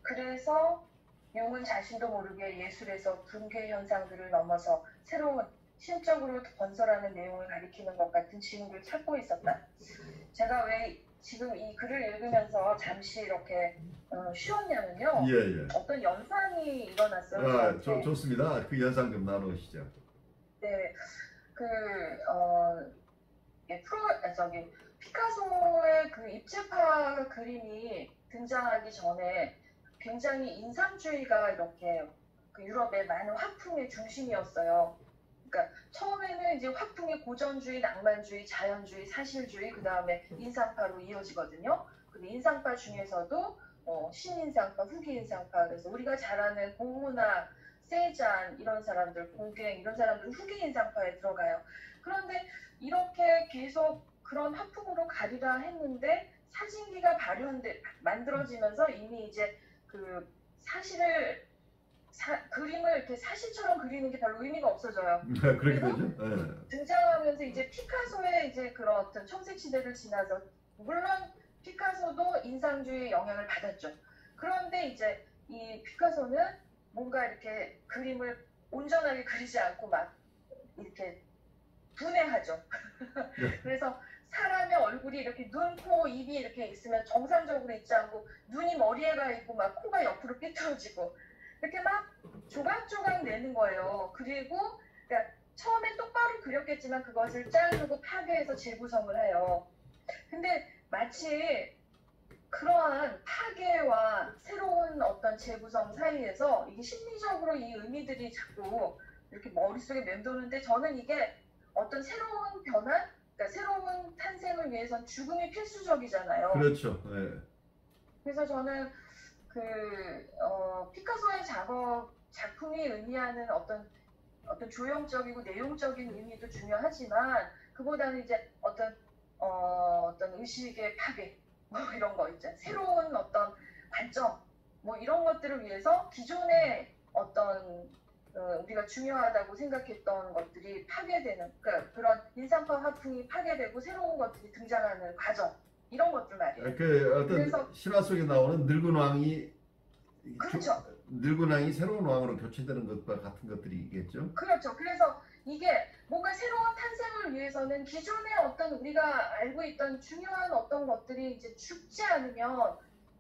그래서 융은 자신도 모르게 예술에서 붕괴 현상들을 넘어서 새로운 신적으로 건설하는 내용을 가리키는 것 같은 징후를 찾고 있었다. 제가 왜 지금 이 글을 읽으면서 잠시 이렇게 쉬었냐면요. 예. 어떤 연상이 일어났어요. 아, 좋습니다. 그 연상 좀 나누시죠. 네, 피카소의 그 입체파 그림이 등장하기 전에 굉장히 인상주의가 이렇게 그 유럽의 많은 화풍의 중심이었어요. 그러니까 처음에는 이제 화풍의 고전주의, 낭만주의, 자연주의, 사실주의, 그 다음에 인상파로 이어지거든요. 근데 인상파 중에서도 신인상파, 후기인상파, 그래서 우리가 잘 아는 고흐나 세잔 이런 사람들, 고갱 이런 사람들은 후기인상파에 들어가요. 그런데 이렇게 계속 그런 화풍으로 가리라 했는데 사진기가 만들어지면서 이미 이제 그 사실을 그림을 이렇게 사실처럼 그리는 게 별로 의미가 없어져요. 그렇게 되죠. 네. 등장하면서 이제 피카소의 이제 그런 어떤 청색 시대를 지나서 물론 피카소도 인상주의 영향을 받았죠. 그런데 이제 이 피카소는 뭔가 이렇게 그림을 온전하게 그리지 않고 막 이렇게 분해하죠. 그래서 사람의 얼굴이 이렇게 눈, 코, 입이 이렇게 있으면 정상적으로 있지 않고 눈이 머리에 가 있고 막 코가 옆으로 삐뚤어지고 이렇게 막 조각조각 내는 거예요. 그리고 그러니까 처음엔 똑바로 그렸겠지만 그것을 자르고 파괴해서 재구성을 해요. 근데 마치 그러한 파괴와 새로운 어떤 재구성 사이에서 이게 심리적으로 이 의미들이 자꾸 이렇게 머릿속에 맴도는데 저는 이게 어떤 새로운 변화, 그러니까 새로운 탄생을 위해선 죽음이 필수적이잖아요. 그렇죠. 네. 그래서 저는 피카소의 작품이 의미하는 어떤 조형적이고 내용적인 의미도 중요하지만 그보다는 이제 어떤 의식의 파괴 뭐 이런 거 있잖아요. 새로운 어떤 관점 뭐 이런 것들을 위해서 기존의 어떤 우리가 중요하다고 생각했던 것들이 파괴되는 그러니까 그런 인상파 화풍이 파괴되고 새로운 것들이 등장하는 과정 이런 것들 말이에요. 그 어떤 그래서, 신화 속에 나오는 늙은 왕이 그렇죠. 늙은 왕이 새로운 왕으로 교체되는 것과 같은 것들이겠죠. 그렇죠. 그래서 이게 뭔가 새로운 탄생을 위해서는 기존의 어떤 우리가 알고 있던 중요한 어떤 것들이 이제 죽지 않으면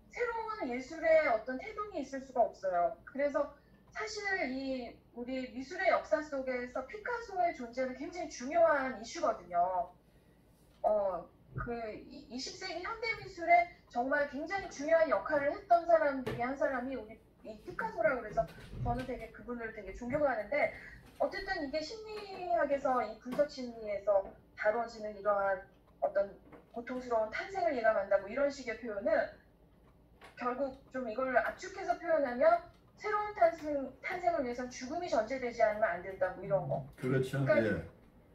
새로운 예술의 어떤 태동이 있을 수가 없어요. 그래서 사실 이 우리 미술의 역사 속에서 피카소의 존재는 굉장히 중요한 이슈거든요. 그 20세기 현대 미술에 정말 굉장히 중요한 역할을 했던 사람 중에 한 사람이 우리 이 피카소라고 그래서 저는 되게 그분을 되게 존경하는데 어쨌든 이게 심리학에서 이 분석 심리에서 다뤄지는 이러한 어떤 고통스러운 탄생을 예감한다 뭐 이런 식의 표현은 결국 좀 이걸 압축해서 표현하면 새로운 탄생을 위해서는 죽음이 전제되지 않으면 안 된다 뭐 이런 거. 그렇죠. 그러니까 예.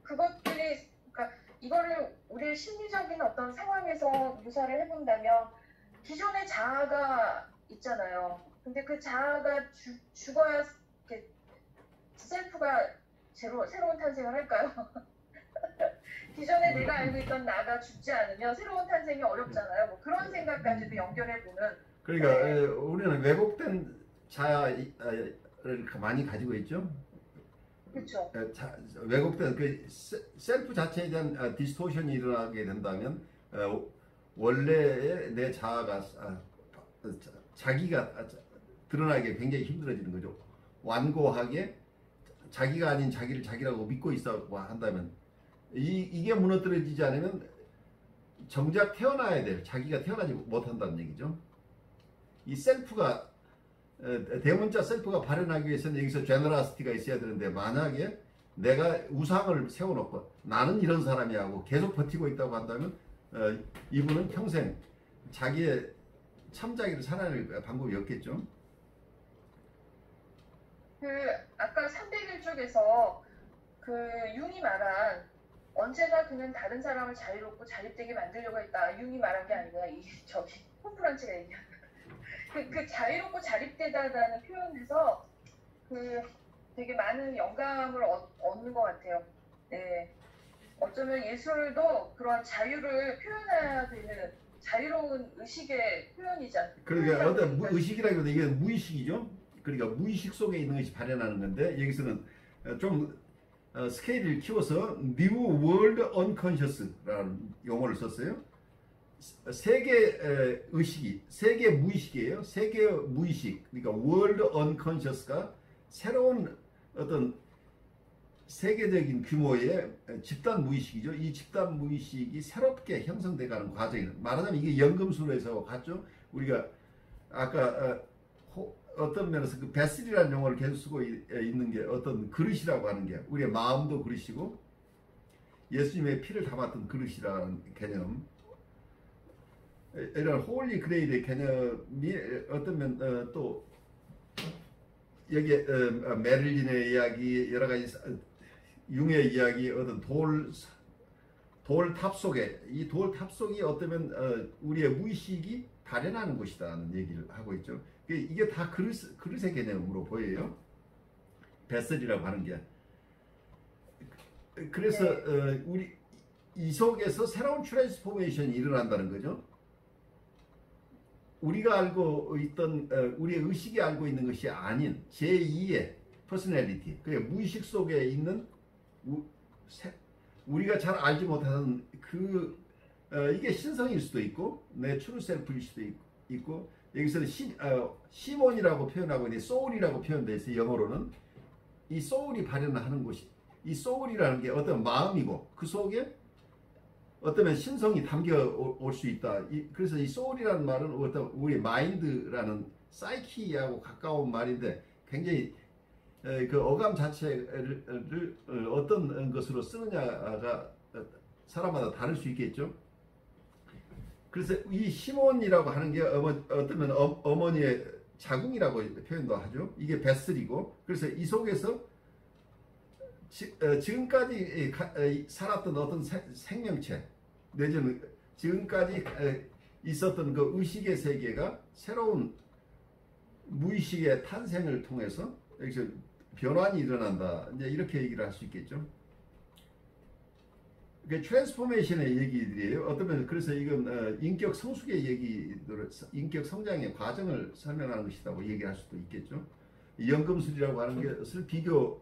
그것들이 그러니까 이거를 우리의 심리적인 어떤 상황에서 묘사를 해본다면 기존의 자아가 있잖아요. 근데 그 자아가 죽어야 이렇게 셀프가 새로운 탄생을 할까요? 기존에 내가 알고 있던 나가 죽지 않으면 새로운 탄생이 어렵잖아요. 뭐 그런 생각까지도 연결해보는. 그러니까 네. 우리는 왜곡된 자아를 많이 가지고 있죠. 그렇죠. 왜곡된 그 셀프 자체에 대한 디스토션이 일어나게 된다면 원래의 내 자아가 자기가 드러나기 굉장히 힘들어지는 거죠. 완고하게 자기가 아닌 자기를 자기라고 믿고 있다고 한다면 이게 무너뜨려지지 않으면 정작 태어나야 될 자기가 태어나지 못한다는 얘기죠. 이 셀프가 대문자 셀프가 발현하기 위해서는 여기서 제너러시티가 있어야 되는데 만약에 내가 우상을 세워놓고 나는 이런 사람이 하고 계속 버티고 있다고 한다면 이분은 평생 자기의 참자기를 살아낼 방법이 없겠죠. 아까 301쪽에서 융이 말한 언제나 그는 다른 사람을 자유롭고 자립되게 만들려고 했다. 융이 말한 게 아니라 호프란츠가 얘기한 그 자유롭고 자립되다라는 표현에서 되게 많은 영감을 얻는 것 같아요. 네. 어쩌면 예술도 그런 자유를 표현해야 되는 자유로운 의식의 표현이지 않습니까? 그러니까 어떤 의식이라기보다 이게 무의식이죠. 그러니까 무의식 속에 있는 것이 발현하는 건데 여기서는 좀 스케일을 키워서 New World Unconscious라는 용어를 썼어요. 세계 의식이 세계 무의식이에요. 세계 무의식 그러니까 World Unconscious가 새로운 어떤 세계적인 규모의 집단 무의식이죠. 이 집단 무의식이 새롭게 형성돼가는 과정이에요. 말하자면 이게 연금술에서 갔죠. 우리가 아까 어떤 면에서 그 베슬이라는 용어를 계속 쓰고 있는 게 어떤 그릇이라고 하는 게 우리의 마음도 그릇이고 예수님의 피를 담았던 그릇이라는 개념, 이런 홀리 그레일의 개념이 어떤 면 또 여기에 메릴린의 이야기, 여러 가지 융의 이야기, 어떤 돌탑 속에 이 돌탑 속이 어쩌면 우리의 무의식이 발현하는 곳이다는 얘기를 하고 있죠. 이게 다 그릇의 개념으로 보여요. 베슬이라고 하는 게. 그래서 우리 이 속에서 새로운 트랜스포메이션이 일어난다는 거죠. 우리가 알고 있던 우리의 의식이 알고 있는 것이 아닌 제2의 퍼스널리티, 그 무의식 속에 있는 우리가 잘 알지 못하는 이게 신성일 수도 있고 내 트루 셀프일 수도 있고 여기서는 시몬이라고 표현하고 있는데 소울이라고 표현되어 있어요. 영어로는 이 소울이 발현하는 곳이 이 소울이라는 게 어떤 마음이고 그 속에 어쩌면 신성이 담겨 올 수 있다. 그래서 이 소울이라는 말은 어떤 우리 마인드라는 사이키하고 가까운 말인데 굉장히 그 어감 자체를 어떤 것으로 쓰느냐가 사람마다 다를 수 있겠죠. 그래서 이 시몬이라고 하는 게 어쩌면 어머니의 자궁이라고 표현도 하죠. 이게 베슬이고 그래서 이 속에서 지금까지 살았던 어떤 생명체 내지는 지금까지 있었던 그 의식의 세계가 새로운 무의식의 탄생을 통해서 여기서 변환이 일어난다. 이제 이렇게 얘기를 할 수 있겠죠. 그 트랜스포메이션의 얘기들이에요. 어쩌면 그래서 이건 인격 성숙의 얘기들, 인격 성장의 과정을 설명하는 것이라고 얘기할 수도 있겠죠. 연금술이라고 하는 것을 비교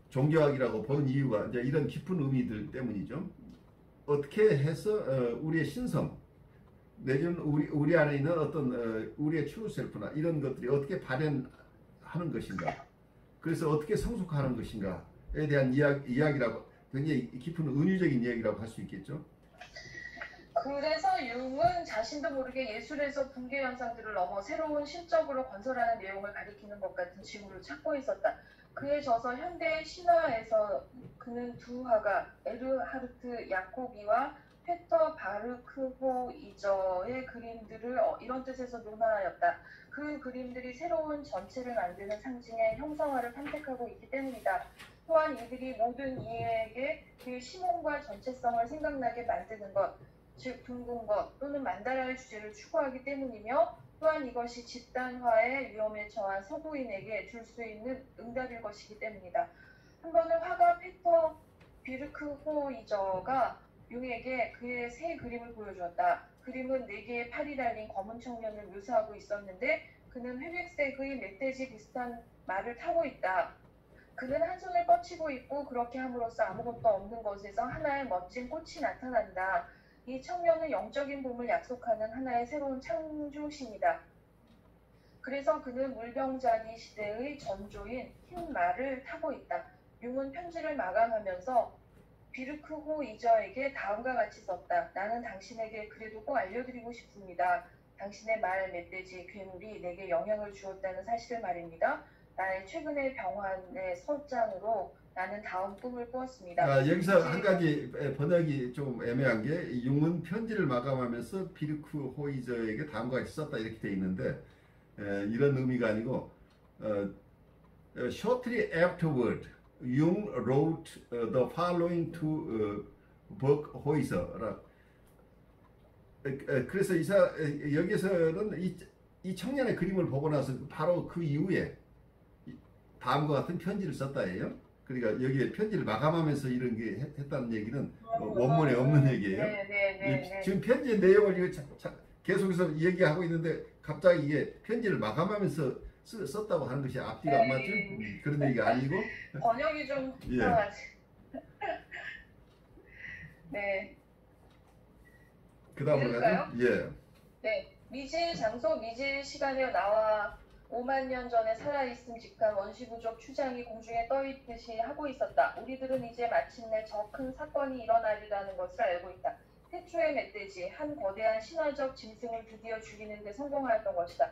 종교학이라고 보는 이유가 이제 이런 깊은 의미들 때문이죠. 어떻게 해서 우리의 신성 내지는 우리 안에 있는 어떤 우리의 트루 셀프나 이런 것들이 어떻게 발현하는 것인가, 그래서 어떻게 성숙하는 것인가에 대한 이야기라고 굉장히 깊은 은유적인 이야기라고 할 수 있겠죠. 그래서 융은 자신도 모르게 예술에서 붕괴 현상들을 넘어 새로운 신적으로 건설하는 내용을 가리키는 것 같은 징후를 찾고 있었다. 그에 져서 현대 신화에서 그는 두 화가 에르하르트 야코비와 페터 바르크호이저의 그림들을 이런 뜻에서 논하였다. 그 그림들이 새로운 전체를 만드는 상징의 형상화를 탐색하고 있기 때문이다. 또한 이들이 모든 이에게 그 시몬과 전체성을 생각나게 만드는 것, 즉 둥근 것 또는 만다라의 주제를 추구하기 때문이며, 또한 이것이 집단화의 위험에 처한 서구인에게 줄 수 있는 응답일 것이기 때문이다. 한 번은 화가 페터 비르크호이저가 융에게 그의 새 그림을 보여주었다. 그림은 4개의 팔이 달린 검은 청년을 묘사하고 있었는데 그는 회백색의 멧돼지 비슷한 말을 타고 있다. 그는 한 손을 뻗치고 있고 그렇게 함으로써 아무것도 없는 곳에서 하나의 멋진 꽃이 나타난다. 이 청년은 영적인 봄을 약속하는 하나의 새로운 창조신이다. 그래서 그는 물병자리 시대의 전조인 흰 말을 타고 있다. 융은 편지를 마감하면서 비르크호 이저에게 다음과 같이 썼다. 나는 당신에게 그래도 꼭 알려드리고 싶습니다. 당신의 말, 멧돼지, 괴물이 내게 영향을 주었다는 사실을 말입니다. 나의 최근의 병환의 설장으로 나는 다음 꿈을 꾸었습니다. 여기서 한 가지 번역이 좀 애매한 게 융은 편지를 마감하면서 비르크 호이저에게 다음과 같이 썼다 이렇게 돼 있는데 이런 의미가 아니고 shortly afterward Jung wrote the following to Berghuizer. 그래서 여기서는 이 청년의 그림을 보고 나서 바로 그 이후에 다음과 같은 편지를 썼다예요. 그러니까 여기에 편지를 마감하면서 이런 게 했다는 얘기는 원문에 없는 얘기예요. 네. 지금 편지의 내용을 이거 계속해서 얘기하고 있는데 갑자기 이게 편지를 마감하면서 썼다고 하는 것이 앞뒤가 안 맞죠? 그런 얘기가 아니고 번역이 좀 예. 이상하지. 네. 그 다음으로 읽을까요? 가죠? 예. 네, 미지의 장소, 미지의 시간에 나와 5만 년 전에 살아있음직한 원시부족 추장이 공중에 떠있듯이 하고 있었다. 우리들은 이제 마침내 저 큰 사건이 일어나리라는 것을 알고 있다. 태초의 멧돼지, 한 거대한 신화적 짐승을 드디어 죽이는 데 성공하였던 것이다.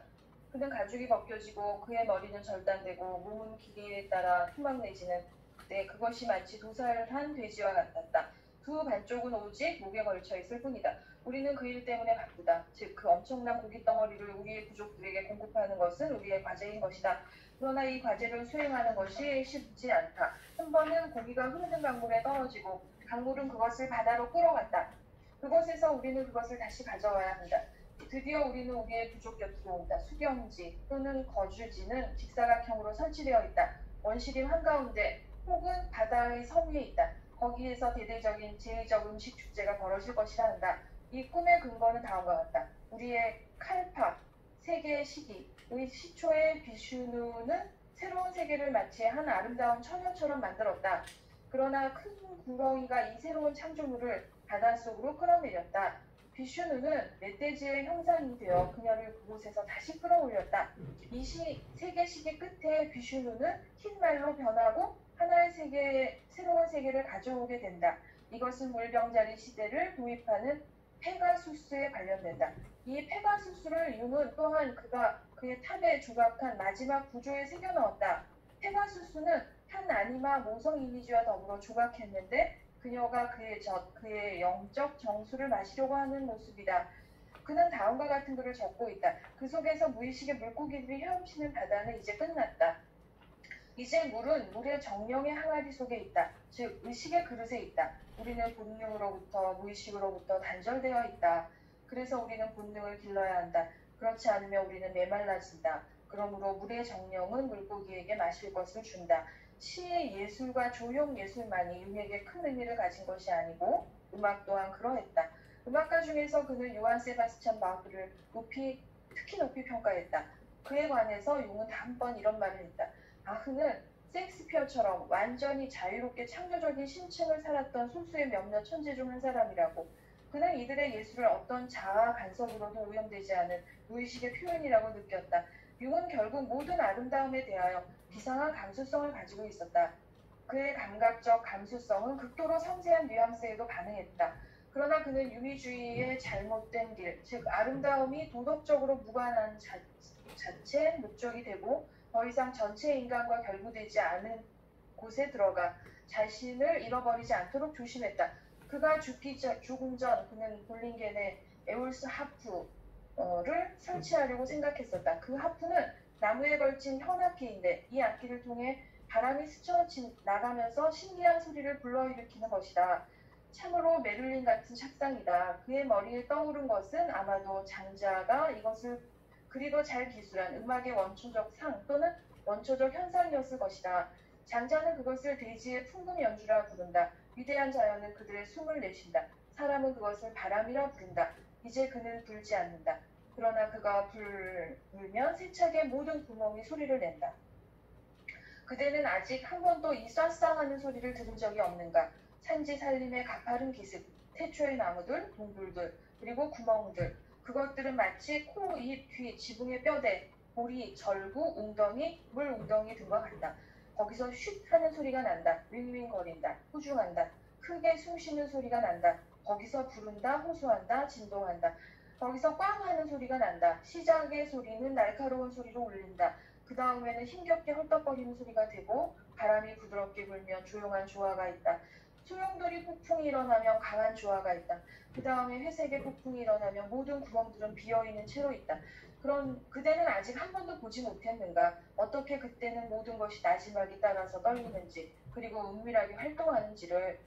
그는 가죽이 벗겨지고 그의 머리는 절단되고 몸은 길이에 따라 토막내지는 그때 그것이 마치 도살한 돼지와 같았다. 두 반쪽은 오직 목에 걸쳐 있을 뿐이다. 우리는 그 일 때문에 바쁘다. 즉 그 엄청난 고기 덩어리를 우리의 부족들에게 공급하는 것은 우리의 과제인 것이다. 그러나 이 과제를 수행하는 것이 쉽지 않다. 한 번은 고기가 흐르는 강물에 떨어지고 강물은 그것을 바다로 끌어갔다. 그곳에서 우리는 그것을 다시 가져와야 한다. 드디어 우리는 우리의 부족 곁으로 온다. 수경지 또는 거주지는 직사각형으로 설치되어 있다. 원시림 한가운데 혹은 바다의 섬 위에 있다. 거기에서 대대적인 제의적 음식 축제가 벌어질 것이라 한다. 이 꿈의 근거는 다음과 같다. 우리의 칼파, 세계의 시기의 시초의 비슈누는 새로운 세계를 마치 한 아름다운 처녀처럼 만들었다. 그러나 큰 구렁이가 이 새로운 창조물을 바닷속으로 끌어내렸다. 비슈누는 멧돼지의 형상이 되어 그녀를 그곳에서 다시 끌어올렸다. 이 세계 시기 끝에 비슈누는 흰말로 변하고 하나의 새로운 세계를 가져오게 된다. 이것은 물병자리 시대를 도입하는 페가수스에 관련된다. 이 페가수스를 융은 또한 그가 그의 탑에 조각한 마지막 구조에 새겨 넣었다. 페가수스는 한 아니마 모성 이미지와 더불어 조각했는데 그녀가 그의 영적 정수를 마시려고 하는 모습이다. 그는 다음과 같은 글을 적고 있다. 그 속에서 무의식의 물고기들이 헤엄치는 바다는 이제 끝났다. 이제 물은 물의 정령의 항아리 속에 있다. 즉 의식의 그릇에 있다. 우리는 본능으로부터 무의식으로부터 단절되어 있다. 그래서 우리는 본능을 길러야 한다. 그렇지 않으면 우리는 메말라진다. 그러므로 물의 정령은 물고기에게 마실 것을 준다. 시의 예술과 조형 예술만이 융에게 큰 의미를 가진 것이 아니고 음악 또한 그러했다. 음악가 중에서 그는 요한 세바스찬 바흐를 특히 높이 평가했다. 그에 관해서 융은 단번 이런 말을 했다. 바흐는 셰익스피어처럼 완전히 자유롭게 창조적인 심층을 살았던 소수의 몇몇 천재 중 한 사람이라고. 그는 이들의 예술을 어떤 자아 간섭으로도 오염되지 않은 무의식의 표현이라고 느꼈다. 융은 결국 모든 아름다움에 대하여 비상한 감수성을 가지고 있었다. 그의 감각적 감수성은 극도로 섬세한 뉘앙스에도 반응했다. 그러나 그는 유미주의의 잘못된 길, 즉 아름다움이 도덕적으로 무관한 자체 목적이 되고 더 이상 전체 인간과 결부되지 않은 곳에 들어가 자신을 잃어버리지 않도록 조심했다. 그가 죽음 전 그는 볼링겐의 에올스 하프를 설치하려고 생각했었다. 그 하프는 나무에 걸친 현악기인데 이 악기를 통해 바람이 스쳐 나가면서 신기한 소리를 불러일으키는 것이다. 참으로 메를린 같은 착상이다. 그의 머리에 떠오른 것은 아마도 장자가 이것을 그리도 잘 기술한 음악의 원초적 상 또는 원초적 현상이었을 것이다. 장자는 그것을 대지의 풍금 연주라 부른다. 위대한 자연은 그들의 숨을 내쉰다. 사람은 그것을 바람이라 부른다. 이제 그는 불지 않는다. 그러나 그가 불면 세차게 모든 구멍이 소리를 낸다. 그대는 아직 한 번도 이 쏴싸하는 소리를 들은 적이 없는가. 산지 살림의 가파른 기습, 태초의 나무들, 동굴들, 그리고 구멍들. 그것들은 마치 코, 입, 귀, 지붕의 뼈대, 보리, 절구, 웅덩이, 물 웅덩이 등과 같다. 거기서 쉿 하는 소리가 난다. 윙윙거린다. 후중한다. 크게 숨쉬는 소리가 난다. 거기서 부른다. 호소한다. 진동한다. 거기서 꽝 하는 소리가 난다. 시작의 소리는 날카로운 소리로 울린다. 그 다음에는 힘겹게 헐떡거리는 소리가 되고 바람이 부드럽게 불면 조용한 조화가 있다. 소용돌이 폭풍이 일어나면 강한 조화가 있다. 그 다음에 회색의 폭풍이 일어나면 모든 구멍들은 비어있는 채로 있다. 그런 그대는 아직 한 번도 보지 못했는가? 어떻게 그때는 모든 것이 나지막이 따라서 떨리는지, 그리고 은밀하게 활동하는지를.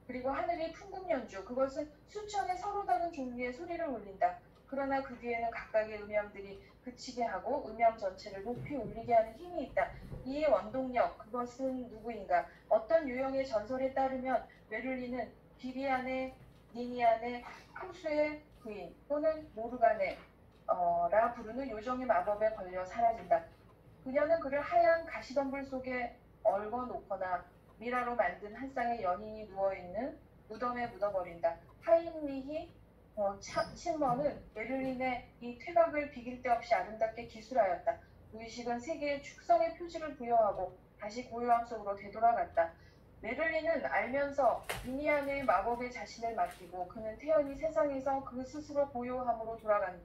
그리고 하늘이 풍금 연주, 그것은 수천의 서로 다른 종류의 소리를 울린다. 그러나 그 뒤에는 각각의 음향들이 그치게 하고 음향 전체를 높이 울리게 하는 힘이 있다. 이의 원동력, 그것은 누구인가? 어떤 유형의 전설에 따르면 메를린은 비비안의 니니안의 풍수의 부인 또는 모르간의 라 부르는 요정의 마법에 걸려 사라진다. 그녀는 그를 하얀 가시덤불 속에 얽어 놓거나 미라로 만든 한 쌍의 연인이 누워있는 무덤에 묻어버린다. 하인리히 침머는 메를린의 이 퇴각을 비길 데 없이 아름답게 기술하였다. 무의식은 세계의 축성의 표지를 부여하고 다시 고요함 속으로 되돌아갔다. 메를린은 알면서 미니안의 마법에 자신을 맡기고 그는 태연히 세상에서 그 스스로 고요함으로 돌아간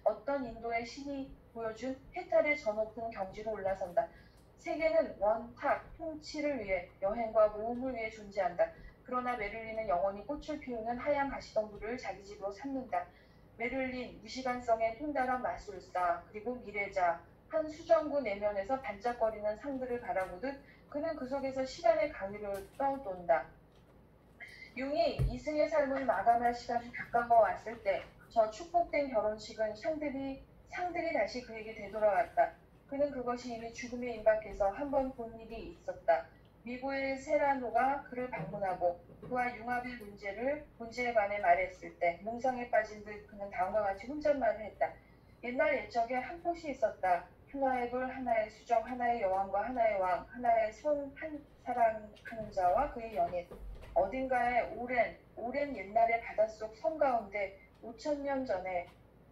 어떤 인도의 신이 보여준 해탈의 저 높은 경지로 올라선다. 세계는 원탁, 통치를 위해 여행과 모험을 위해 존재한다. 그러나 메를린은 영원히 꽃을 피우는 하얀 가시덤불을 자기 집으로 삼는다. 메를린, 무시간성의 통달한 마술사, 그리고 미래자, 한 수정구 내면에서 반짝거리는 상들을 바라보듯 그는 그 속에서 시간의 강위를 떠돈다. 융이 이승의 삶을 마감할 시간이 가까워 왔을 때 저 축복된 결혼식은 상들이 다시 그에게 되돌아왔다. 그는 그것이 이미 죽음에 임박해서 한 번 본 일이 있었다. 미국의 세라노가 그를 방문하고 그와 융합의 문제에 관해 말했을 때 몽상에 빠진 듯 그는 다음과 같이 혼잣말을 했다. 옛날 옛적에 한 곳이 있었다. 하나의 불, 하나의 수정, 하나의 여왕과 하나의 왕, 하나의 한 사랑하는 자와 그의 연인. 어딘가에 오랜 옛날의 바닷속 섬 가운데 5,000년 전에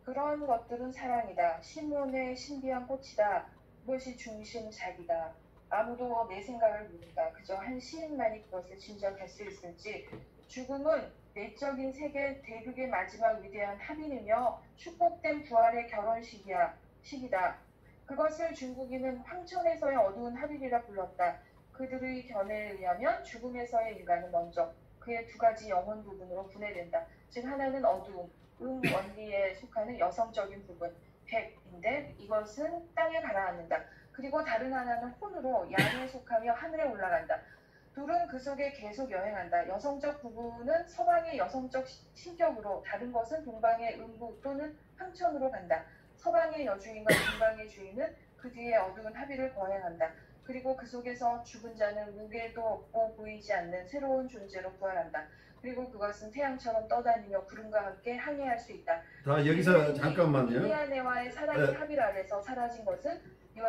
그런 것들은 사랑이다. 시몬의 신비한 꽃이다. 그것이 중심작이다. 아무도 내 생각을 모른다. 그저 한 시인만이 그것을 짐작할 수 있을지. 죽음은 내적인 세계 대륙의 마지막 위대한 합인이며 축복된 부활의 결혼식이다. 그것을 중국인은 황천에서의 어두운 합일이라 불렀다. 그들의 견해에 의하면 죽음에서의 인간은 먼저 그의 두 가지 영혼 부분으로 분해된다. 즉 하나는 어두움, 원리에 속하는 여성적인 부분, 백인데 이것은 땅에 가라앉는다. 그리고 다른 하나는 혼으로 양에 속하며 하늘에 올라간다. 둘은 그 속에 계속 여행한다. 여성적 부분은 서방의 여성적 신격으로, 다른 것은 동방의 음부 또는 황천으로 간다. 서방의 여주인과 동방의 주인은 그 뒤에 어두운 합의를 거행한다. 그리고 그 속에서 죽은 자는 무게도 없고 보이지 않는 새로운 존재로 부활한다. 그리고 그것은 태양처럼 떠다니며 구름과 함께 항해할 수 있다. 자, 여기서 잠깐만요. 미아네와의 사랑의 합의 아래서 사라진 것은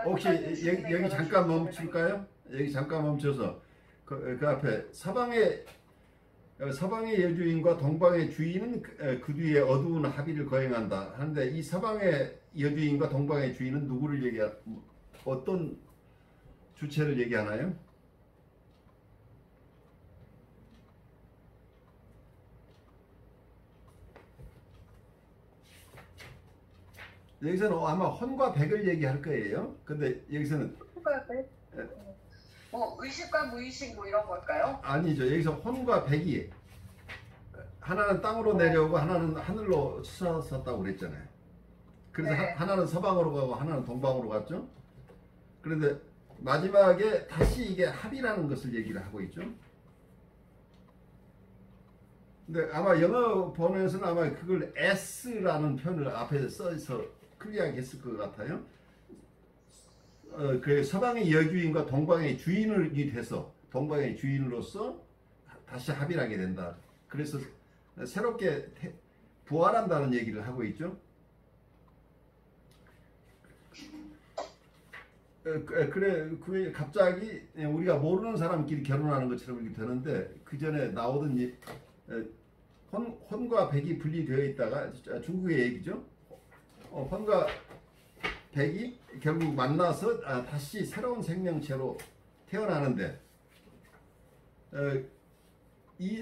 혹시 여기 잠깐 멈출까요? 여기 잠깐 멈춰서 그 앞에 서방의 여주인과 동방의 주인은 그 뒤에 어두운 합의를 거행한다 하는데, 이 서방의 여주인과 동방의 주인은 누구를 어떤 주체를 얘기하나요? 여기서는 아마 혼과 백을 얘기할 거예요. 근데 여기서는 뭐 의식과 무의식 뭐 이런 걸까요? 아니죠. 여기서 혼과 백이 하나는 땅으로 내려오고 하나는 하늘로 솟았다고 그랬잖아요. 그래서 네. 하나는 서방으로 가고 하나는 동방으로 갔죠. 그런데 마지막에 다시 이게 합이라는 것을 얘기를 하고 있죠. 근데 아마 영어 번역에서는 아마 그걸 S라는 표현을 앞에 써서 클리어하게 했을 것 같아요. 그 서방의 여주인과 동방의 주인이 돼서 동방의 주인으로서 다시 합의하게 된다. 그래서 새롭게 부활한다는 얘기를 하고 있죠. 그래, 그 갑자기 우리가 모르는 사람끼리 결혼하는 것처럼 이렇게 되는데 그 전에 나오던 혼과 백이 분리되어 있다가 중국의 얘기죠. 혼과 백이 결국 만나서 다시 새로운 생명체로 태어나는데 이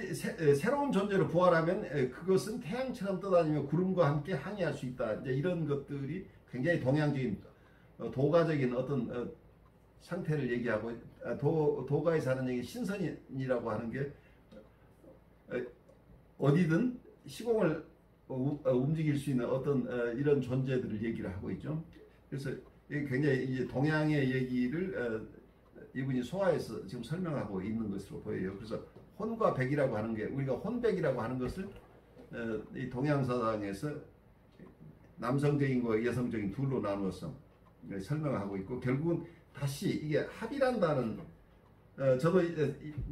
새로운 존재로 부활하면 그것은 태양처럼 떠다니며 구름과 함께 항해할 수 있다. 이제 이런 것들이 굉장히 동양적인 도가적인 어떤 상태를 얘기하고 도가에서 하는 얘기 신선이라고 하는 게 어디든 시공을 움직일 수 있는 어떤 이런 존재들을 얘기를 하고 있죠. 그래서 굉장히 이제 동양의 얘기를 이분이 소화해서 지금 설명하고 있는 것으로 보여요. 그래서 혼과 백이라고 하는 게 우리가 혼백이라고 하는 것을 이 동양사상에서 남성적인 과 여성적인 둘로 나누어서 설명하고 있고 결국은 다시 이게 합이란다는 저도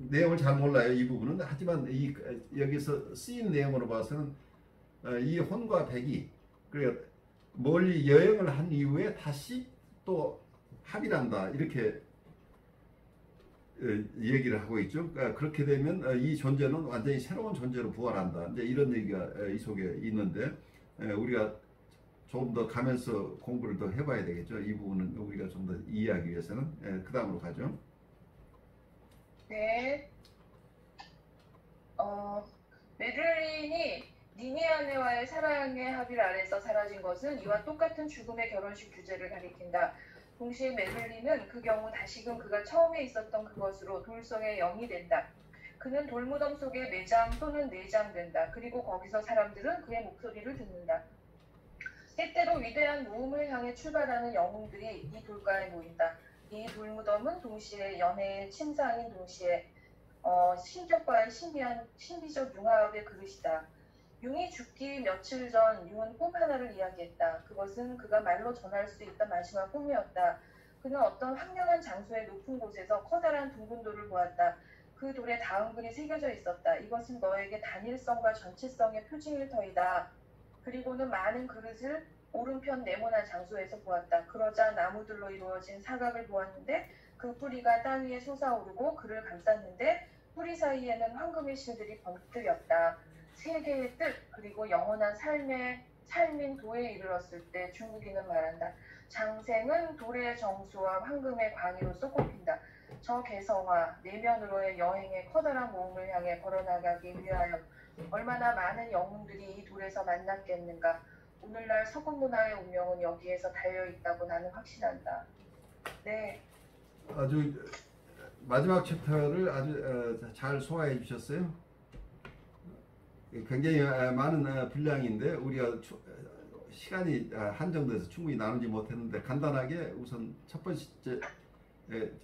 내용을 잘 몰라요 이 부분은. 하지만 여기서 쓰인 내용으로 봐서는 이 혼과 백이 그러니까 멀리 여행을 한 이후에 다시 또 합이란다 이렇게 얘기를 하고 있죠. 그렇게 되면 이 존재는 완전히 새로운 존재로 부활한다. 이제 이런 얘기가 이 속에 있는데 우리가 조금 더 가면서 공부를 더 해봐야 되겠죠. 이 부분은 우리가 좀 더 이해하기 위해서는. 그 다음으로 가죠. 네. 메를린이 니니아네와의 사랑의 합의 아래서 사라진 것은 이와 똑같은 죽음의 결혼식 주제를 가리킨다. 동시에 메를린은 그 경우 다시금 그가 처음에 있었던 그것으로 돌 속의 영이 된다. 그는 돌무덤 속에 매장 또는 내장된다. 그리고 거기서 사람들은 그의 목소리를 듣는다. 때때로 위대한 모험을 향해 출발하는 영웅들이 이 돌가에 모인다. 이 돌무덤은 동시에 연애의 침상인 동시에 신격과의 신비적 융합의 그릇이다. 융이 죽기 며칠 전 융은 꿈 하나를 이야기했다. 그것은 그가 말로 전할 수 있던 마지막 꿈이었다. 그는 어떤 황량한 장소의 높은 곳에서 커다란 둥근 돌을 보았다. 그 돌에 다음 글이 새겨져 있었다. 이것은 너에게 단일성과 전체성의 표징일 터이다. 그리고는 많은 그릇을 오른편 네모난 장소에서 보았다. 그러자 나무들로 이루어진 사각을 보았는데 그 뿌리가 땅 위에 솟아오르고 그를 감쌌는데 뿌리 사이에는 황금의 실들이 번뜩였다. 세계의 뜻 그리고 영원한 삶인 도에 이르렀을 때 중국인은 말한다. 장생은 돌의 정수와 황금의 광희로서 꼽힌다. 저 개성화 내면으로의 여행의 커다란 모험을 향해 걸어나가기 위하여 얼마나 많은 영웅들이 이 돌에서 만났겠는가. 오늘날 서구 문화의 운명은 여기에서 달려있다고 나는 확신한다. 네. 아주 마지막 챕터를 아주 잘 소화해 주셨어요. 굉장히 많은 분량인데 우리가 시간이 한정돼서 충분히 나누지 못했는데 간단하게 우선 첫 번째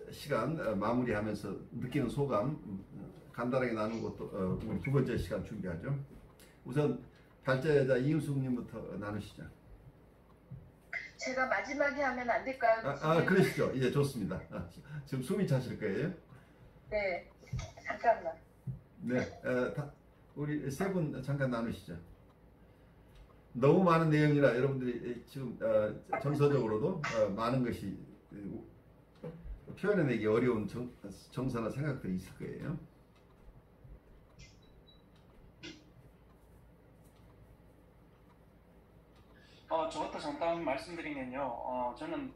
시간 마무리하면서 느끼는 소감 간단하게 나누는 것도 우리 두 번째 시간 준비하죠. 우선 발제자 이은숙님부터 나누시죠. 제가 마지막에 하면 안 될까요? 그러시죠. 예, 좋습니다. 지금 숨이 차실 거예요. 네, 잠깐만. 네, 우리 세 분 잠깐 나누시죠. 너무 많은 내용이라 여러분들이 지금 정서적으로도 많은 것이 표현해내기 어려운 정서나 생각들이 있을 거예요. 저부터 잠깐 말씀드리면요. 저는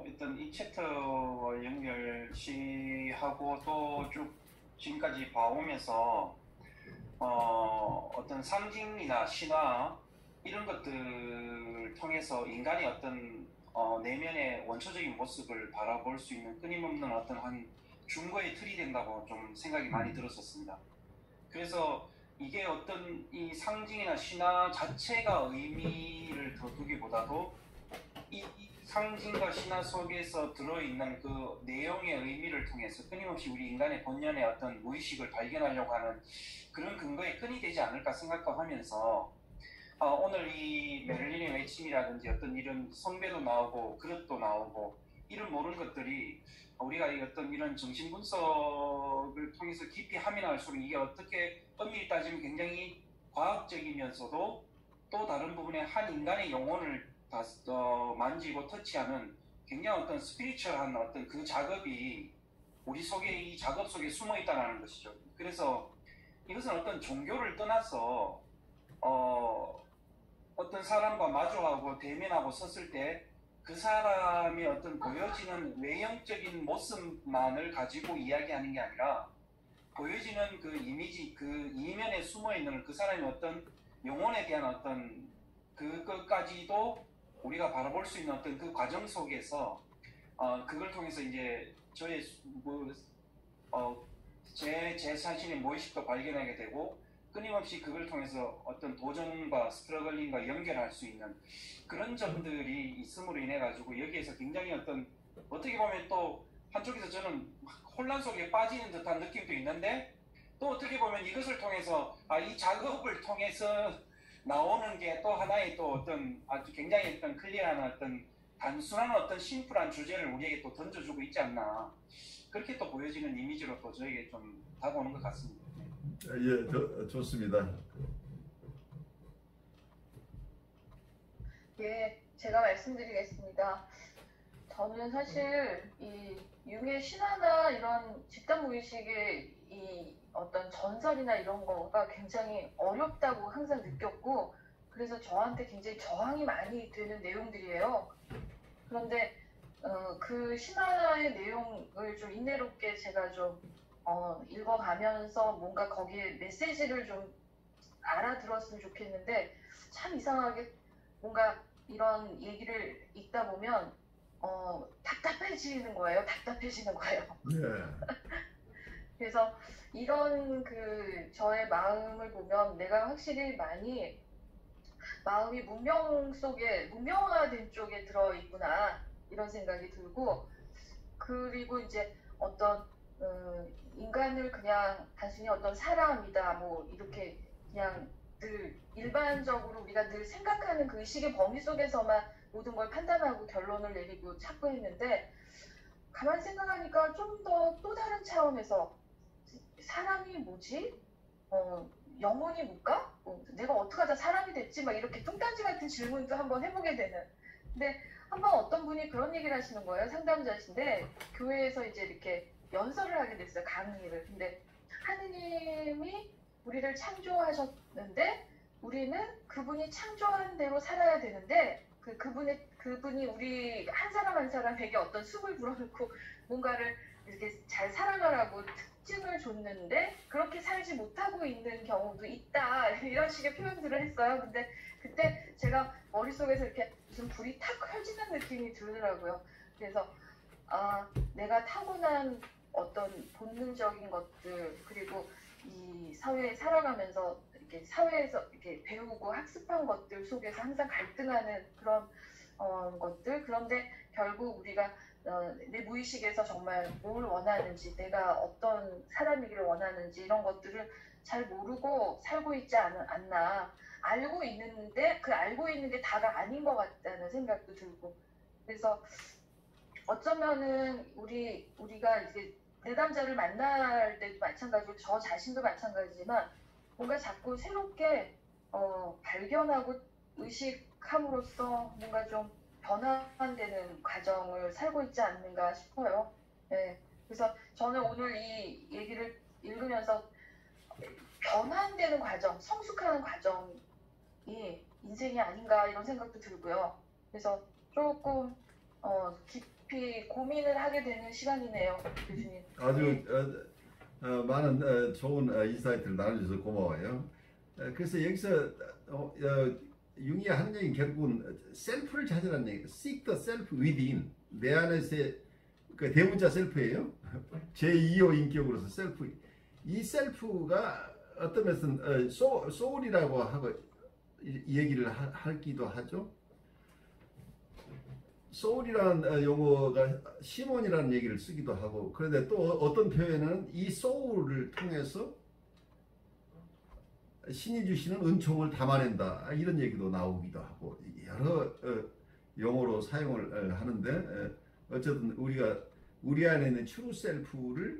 일단 이 챕터와 연결시하고 또 쭉 지금까지 봐오면서 어떤 상징이나 신화 이런 것들을 통해서 인간의 어떤 내면의 원초적인 모습을 바라볼 수 있는 끊임없는 어떤 한 중거의 틀이 된다고 좀 생각이 많이 들었었습니다. 그래서 이게 어떤 이 상징이나 신화 자체가 의미를 더 두기보다도 이 상징과 신화 속에서 들어있는 그 내용의 의미를 통해서 끊임없이 우리 인간의 본연의 어떤 무의식을 발견하려고 하는 그런 근거의 끈이 되지 않을까 생각하면서 오늘 이 메를린의 외침이라든지 어떤 이런 성배도 나오고 그릇도 나오고 이런 모든 것들이 우리가 어떤 이런 정신 분석을 통해서 깊이 하면 할수록 이게 어떻게 엄밀히 따지면 굉장히 과학적이면서도 또 다른 부분에 한 인간의 영혼을 만지고 터치하는 굉장히 어떤 스피리추얼한 어떤 그 작업이 우리 속에 이 작업 속에 숨어 있다는 것이죠. 그래서 이것은 어떤 종교를 떠나서 어떤 사람과 마주하고 대면하고 섰을 때 그 사람의 어떤 보여지는 외형적인 모습만을 가지고 이야기하는 게 아니라 보여지는 그 이미지, 그 이면에 숨어 있는 그 사람의 어떤 영혼에 대한 어떤 그것까지도 우리가 바라볼 수 있는 어떤 그 과정 속에서 그걸 통해서 이제 저의 제 자신의 무의식도 발견하게 되고 끊임없이 그걸 통해서 어떤 도전과 스트러글링과 연결할 수 있는 그런 점들이 있음으로 인해 가지고 여기에서 굉장히 어떻게 보면 또 한쪽에서 저는 혼란 속에 빠지는 듯한 느낌도 있는데 또 어떻게 보면 이것을 통해서 이 작업을 통해서 나오는 게 또 하나의 또 어떤 아주 굉장히 어떤 클리어한 어떤 단순한 어떤 심플한 주제를 우리에게 또 던져주고 있지 않나 그렇게 또 보여지는 이미지로 또 저에게 좀 다가오는 것 같습니다. 예, 좋습니다. 예, 제가 말씀드리겠습니다. 저는 사실 이 융의 신화나 이런 집단 무의식의 이 어떤 전설이나 이런 거가 굉장히 어렵다고 항상 느꼈고 그래서 저한테 굉장히 저항이 많이 되는 내용들이에요. 그런데 그 신화의 내용을 좀 인내롭게 제가 좀 읽어가면서 뭔가 거기에 메시지를 좀 알아들었으면 좋겠는데 참 이상하게 뭔가 이런 얘기를 읽다 보면 답답해지는 거예요. 네. 그래서 이런 그 저의 마음을 보면 내가 확실히 많이 마음이 문명화된 쪽에 들어있구나 이런 생각이 들고 그리고 이제 어떤 인간을 그냥 단순히 어떤 사람이다 뭐 이렇게 그냥 늘 일반적으로 우리가 늘 생각하는 그 의식의 범위 속에서만 모든 걸 판단하고 결론을 내리고 찾고 했는데 가만히 생각하니까 좀 더 또 다른 차원에서 사람이 뭐지? 영혼이 뭘까? 내가 어떻게 하다 사람이 됐지? 막 이렇게 뚱딴지 같은 질문도 한번 해보게 되는. 근데 한번 어떤 분이 그런 얘기를 하시는 거예요. 상담자신데 교회에서 이제 이렇게 연설을 하게 됐어요. 강의를. 근데 하느님이 우리를 창조하셨는데 우리는 그분이 창조한 대로 살아야 되는데 그분이 우리 한 사람 한 사람에게 어떤 숲을 불어넣고 뭔가를 이렇게 잘 살아가라고 특징을 줬는데 그렇게 살지 못하고 있는 경우도 있다 이런 식의 표현들을 했어요. 근데 그때 제가 머릿속에서 이렇게 무슨 불이 탁 켜지는 느낌이 들더라고요. 그래서 내가 타고난 어떤 본능적인 것들 그리고 이 사회에 살아가면서 이렇게 사회에서 이렇게 배우고 학습한 것들 속에서 항상 갈등하는 그런 것들 그런데 결국 우리가 내 무의식에서 정말 뭘 원하는지 내가 어떤 사람이기를 원하는지 이런 것들을 잘 모르고 살고 있지 않나 알고 있는데 그 알고 있는 게 다가 아닌 것 같다는 생각도 들고 그래서 어쩌면은 우리가 이제 내담자를 만날 때도 마찬가지고 저 자신도 마찬가지지만 뭔가 자꾸 새롭게 발견하고 의식함으로써 뭔가 좀 변화되는 과정을 살고 있지 않는가 싶어요. 네. 그래서 저는 오늘 이 얘기를 읽으면서 변환되는 과정, 성숙하는 과정이 인생이 아닌가 이런 생각도 들고요. 그래서 조금 깊이 고민을 하게 되는 시간이네요, 교수님. 아주 많은 좋은 인사이트를 나눠줘서 고마워요. 그래서 여기서 융이 하는 얘기 결국은 셀프를 찾으라는 얘기. Seek the self within. 내 안에서의 그 대문자 셀프예요. 제2호 인격으로서 셀프. 이 셀프가 어떤 면에서는 소울이라고 하고 이 얘기를 하기도 하죠. 소울이라는 용어가 시몬이라는 얘기를 쓰기도 하고 그런데 또 어떤 표현은 이 소울을 통해서 신이 주시는 은총을 담아낸다 이런 얘기도 나오기도 하고 여러 용어로 사용을 하는데 어쨌든 우리가 우리 안에 있는 트루 셀프가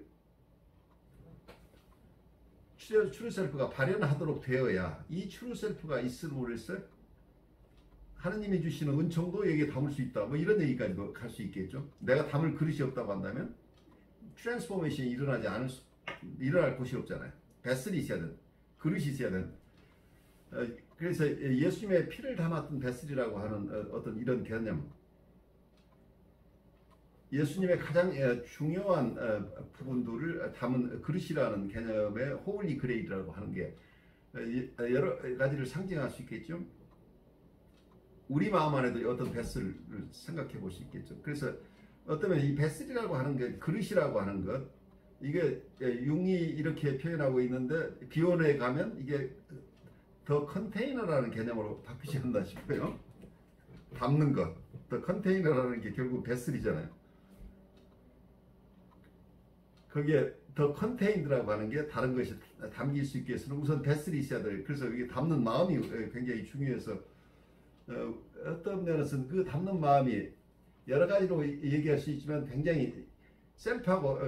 발현하도록 되어야 이 트루 셀프가 있음으로써 하느님이 주시는 은총도 여기에 담을 수 있다. 뭐 이런 얘기까지도 갈 수 있겠죠. 내가 담을 그릇이 없다고 한다면 트랜스포메이션이 일어날 곳이 없잖아요. 베슬이 있어야 된, 그릇이 있어야 된. 그래서 예수님의 피를 담았던 베슬이라고 하는 어떤 이런 개념, 예수님의 가장 중요한 부분들을 담은 그릇이라는 개념의 홀리 그레이라고 하는 게 여러 가지를 상징할 수 있겠죠. 우리 마음 안에도 어떤 베슬을 생각해 볼 수 있겠죠. 그래서 어쩌면 이 베슬이라고 하는 게 그릇이라고 하는 것, 이게 융이 이렇게 표현하고 있는데 비원에 가면 이게 더 컨테이너라는 개념으로 바뀌지 않나 싶어요. 담는 것, 더 컨테이너라는 게 결국 베슬이잖아요. 거기에 더 컨테인드라고 하는 게 다른 것이 담길 수 있게 해서는 우선 베슬이 있어야 돼요. 그래서 이게 담는 마음이 굉장히 중요해서 어떤 면에서는 그 담는 마음이 여러 가지로 얘기할 수 있지만 굉장히 셀프하고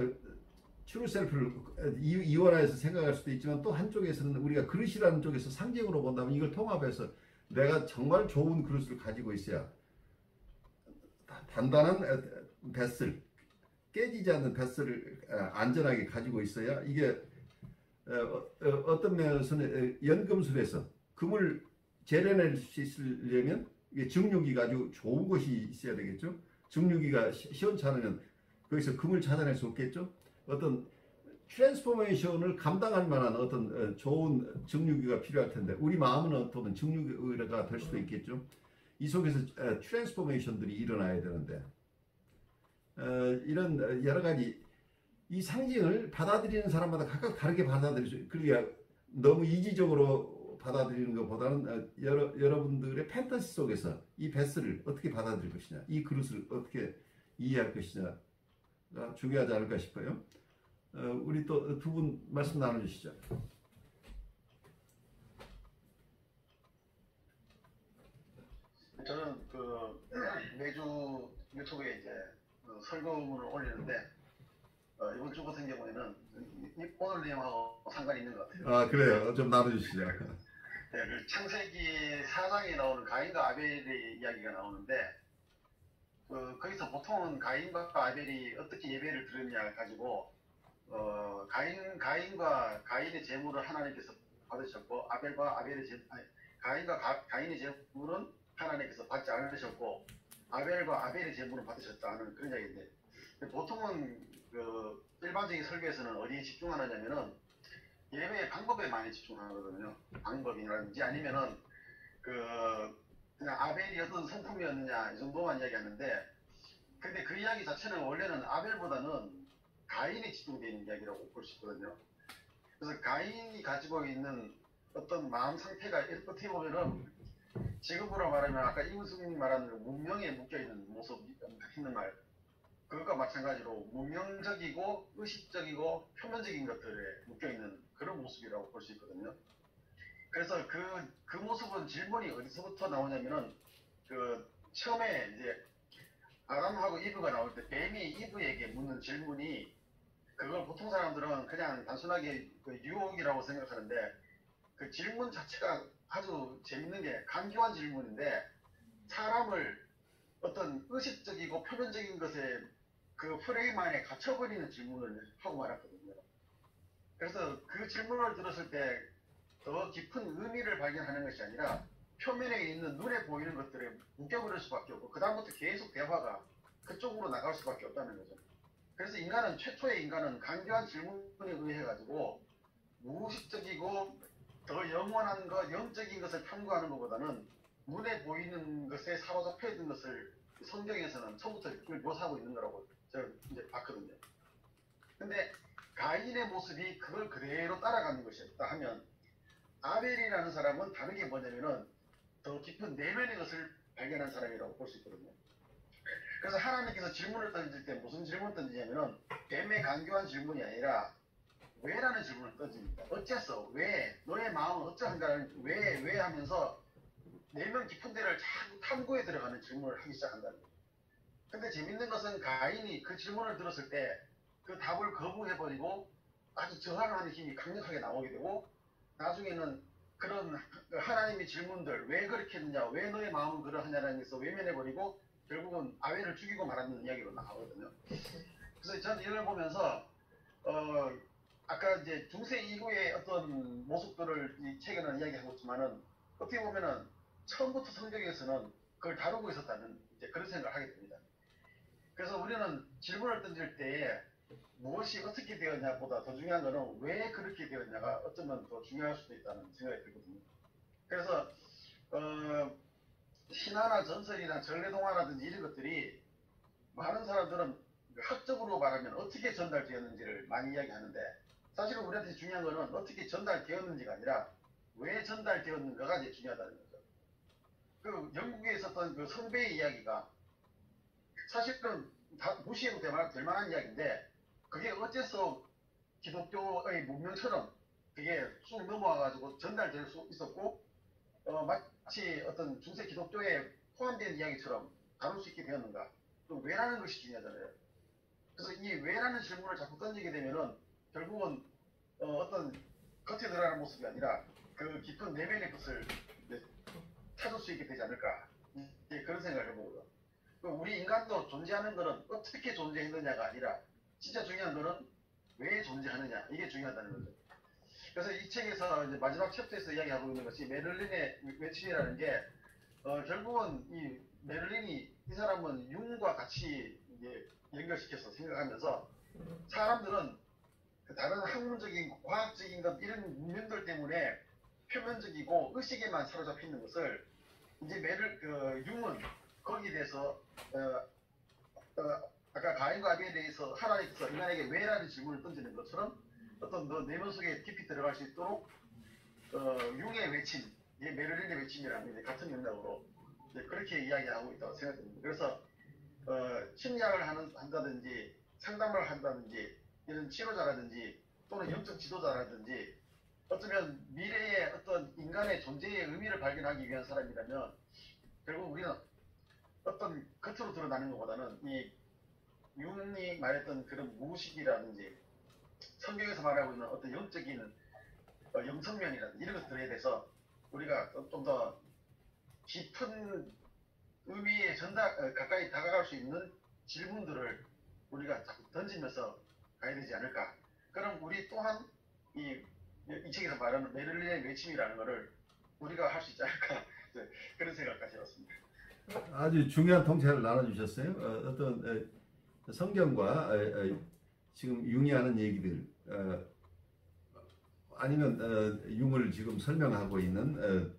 트루 셀프를 이원화해서 생각할 수도 있지만 또 한쪽에서는 우리가 그릇이라는 쪽에서 상징으로 본다면 이걸 통합해서 내가 정말 좋은 그릇을 가지고 있어야 단단한 베슬, 깨지지 않는 베슬을 안전하게 가지고 있어야 이게 어떤 면에서는 연금술에서 금을 재련할 수 있으려면 이게 증류기가 아주 좋은 것이 있어야 되겠죠. 증류기가 시원찮으면 거기서 금을 찾아낼 수 없겠죠. 어떤 트랜스포메이션을 감당할 만한 어떤 좋은 증류기가 필요할 텐데 우리 마음은 어떤 증류기가 될 수도 있겠죠. 이 속에서 트랜스포메이션들이 일어나야 되는데 이런 여러 가지 이 상징을 받아들이는 사람마다 각각 다르게 받아들이죠. 그러니까 너무 이지적으로 받아들이는 것보다는 여러분들의 판타지 속에서 이 베스를 어떻게 받아들일 것이냐, 이 그릇을 어떻게 이해할 것이냐가 중요하지 않을까 싶어요. 우리 또 두 분 말씀 나눠주시죠. 저는 매주 유튜브에 이제 설교문을 올리는데 이번 주 같은 경우에는 오늘 내용하고 상관이 있는 것 같아요. 아 그래요. 좀 나눠주시죠. 네, 그 창세기 4장에 나오는 가인과 아벨의 이야기가 나오는데 거기서 보통은 가인과 아벨이 어떻게 예배를 드렸냐 가지고 가인과 가인의 제물을 하나님께서 받으셨고 가인과 가인의 제물은 하나님께서 받지 않으셨고 아벨과 아벨의 제물은 받으셨다는 그런 이야기인데 보통은 일반적인 설교에서는 어디에 집중하느냐면은 예배의 방법에 많이 집중하거든요. 방법이라든지 아니면은 그냥 아벨이 어떤 성품이었느냐 이 정도만 이야기하는데 근데 그 이야기 자체는 원래는 아벨보다는 가인에 집중되어 있는 이야기라고 볼 수 있거든요. 그래서 가인이 가지고 있는 어떤 마음 상태가 어떻게 보면은 지금으로 말하면 아까 이무승이 말한 문명에 묶여있는 모습 있는 말 그것과 마찬가지로 문명적이고 의식적이고 표면적인 것들에 묶여있는 그런 모습이라고 볼 수 있거든요. 그래서 그 모습은 질문이 어디서부터 나오냐면은 처음에 이제 아담하고 이브가 나올 때 뱀이 이브에게 묻는 질문이 그걸 보통 사람들은 그냥 단순하게 유혹이라고 생각하는데 그 질문 자체가 아주 재밌는 게 간교한 질문인데 사람을 어떤 의식적이고 표면적인 것에 그 프레임 안에 갇혀버리는 질문을 하고 말았거든요. 그래서 그 질문을 들었을 때 더 깊은 의미를 발견하는 것이 아니라 표면에 있는 눈에 보이는 것들에 묶여버릴 수밖에 없고 그 다음부터 계속 대화가 그쪽으로 나갈 수밖에 없다는 거죠. 그래서 최초의 인간은 간교한 질문에 의해 가지고 무의식적이고 더 영원한 것, 영적인 것을 탐구하는 것보다는 눈에 보이는 것에 사로잡혀 있는 것을 성경에서는 처음부터 그걸 묘사하고 있는 거라고 제가 이제 봤거든요. 근데 가인의 모습이 그걸 그대로 따라가는 것이었다 하면 아벨이라는 사람은 다른 게 뭐냐면은 더 깊은 내면의 것을 발견한 사람이라고 볼 수 있거든요. 그래서 하나님께서 질문을 던질 때 무슨 질문을 던지냐면은 뱀의 간교한 질문이 아니라 왜라는 질문을 던집니다. 어째서 왜 너의 마음은 어쩌한가를 왜 하면서 내면 깊은 데를 자꾸 탐구해 들어가는 질문을 하기 시작한다는 거예요. 근데 재밌는 것은 가인이 그 질문을 들었을 때 그 답을 거부해버리고 아주 저항하는 힘이 강력하게 나오게 되고 나중에는 그런 하나님의 질문들, 왜 그렇게 했느냐, 왜 너의 마음은 그러하냐라는 것을 외면해버리고 결국은 아벨을 죽이고 말하는 이야기로 나오거든요. 그래서 저는 이걸 보면서 아까 이제 중세 이후의 어떤 모습들을 이 책에는 이야기하고 있지만은 어떻게 보면은 처음부터 성경에서는 그걸 다루고 있었다는 이제 그런 생각을 하게 됩니다. 그래서 우리는 질문을 던질 때에 무엇이 어떻게 되었냐보다 더 중요한 거는 왜 그렇게 되었냐가 어쩌면 더 중요할 수도 있다는 생각이 들거든요. 그래서 신화나 전설이나 전래동화라든지 이런 것들이 많은 사람들은 학적으로 말하면 어떻게 전달되었는지를 많이 이야기하는데 사실은 우리한테 중요한 거는 어떻게 전달되었는지가 아니라 왜 전달되었는가가 이제 중요하다는 거죠. 그 영국에 있었던 그 성배의 이야기가 사실은 다 무시해도 될 만한 이야기인데 그게 어째서 기독교의 문명처럼 그게 쑥 넘어와가지고 전달될 수 있었고 마치 어떤 중세 기독교에 포함된 이야기처럼 다룰 수 있게 되었는가 또 왜라는 것이 중요하잖아요. 그래서 이 왜라는 질문을 자꾸 던지게 되면은 결국은 어떤 겉에 드러나는 모습이 아니라 그 깊은 내면의 것을 찾을 수 있게 되지 않을까 그런 생각을 해보고요. 우리 인간도 존재하는 것은 어떻게 존재했느냐가 아니라 진짜 중요한 것은 왜 존재하느냐 이게 중요하다는 거죠. 그래서 이 책에서 이제 마지막 챕터에서 이야기하고 있는 것이 메를린의 외침이라는 게 결국은 이 메를린이 이 사람은 융과 같이 이제 연결시켜서 생각하면서 사람들은 다른 학문적인 과학적인 것 이런 문명들 때문에 표면적이고 의식에만 사로잡혀 있는 것을 이제 융은 거기에 대해서 아까 가인과 아벨에 대해서 하나님께서 인간에게 왜라는 질문을 던지는 것처럼 어떤 너 내면 속에 깊이 들어갈 수 있도록 융의 외침, 이게 메를린의 외침이라는 게 같은 맥락으로 그렇게 이야기하고 있다고 생각됩니다. 그래서 심리학을 한다든지 상담을 한다든지 이런 치료자라든지 또는 영적 지도자라든지 어쩌면 미래의 어떤 인간의 존재의 의미를 발견하기 위한 사람이라면 결국 우리는 어떤 겉으로 드러나는 것보다는 이 융이 말했던 그런 무의식이라든지 성경에서 말하고 있는 어떤 영적인 영성면이라든지 이런 것들에 대해서 우리가 좀 더 깊은 의미에 가까이 다가갈 수 있는 질문들을 우리가 자꾸 던지면서 가야 되지 않을까. 그럼 우리 또한 이 책에서 말하는 메를린의 외침이라는 것을 우리가 할 수 있지 않을까. 그런 생각까지 해봤습니다. 아주 중요한 통찰을 나눠주셨어요. 어떤 성경과 지금 융이 하는 얘기들 아니면 융을 지금 설명하고 있는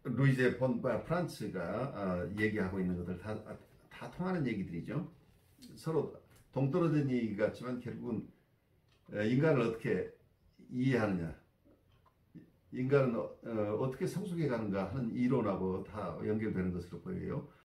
루이제 폰 프란츠가 얘기하고 있는 것들 다 통하는 얘기들이죠. 서로 동떨어진 얘기 같지만 결국은 인간을 어떻게 이해하느냐, 인간은 어떻게 성숙해 가는가 하는 이론하고 다 연결되는 것으로 보여요.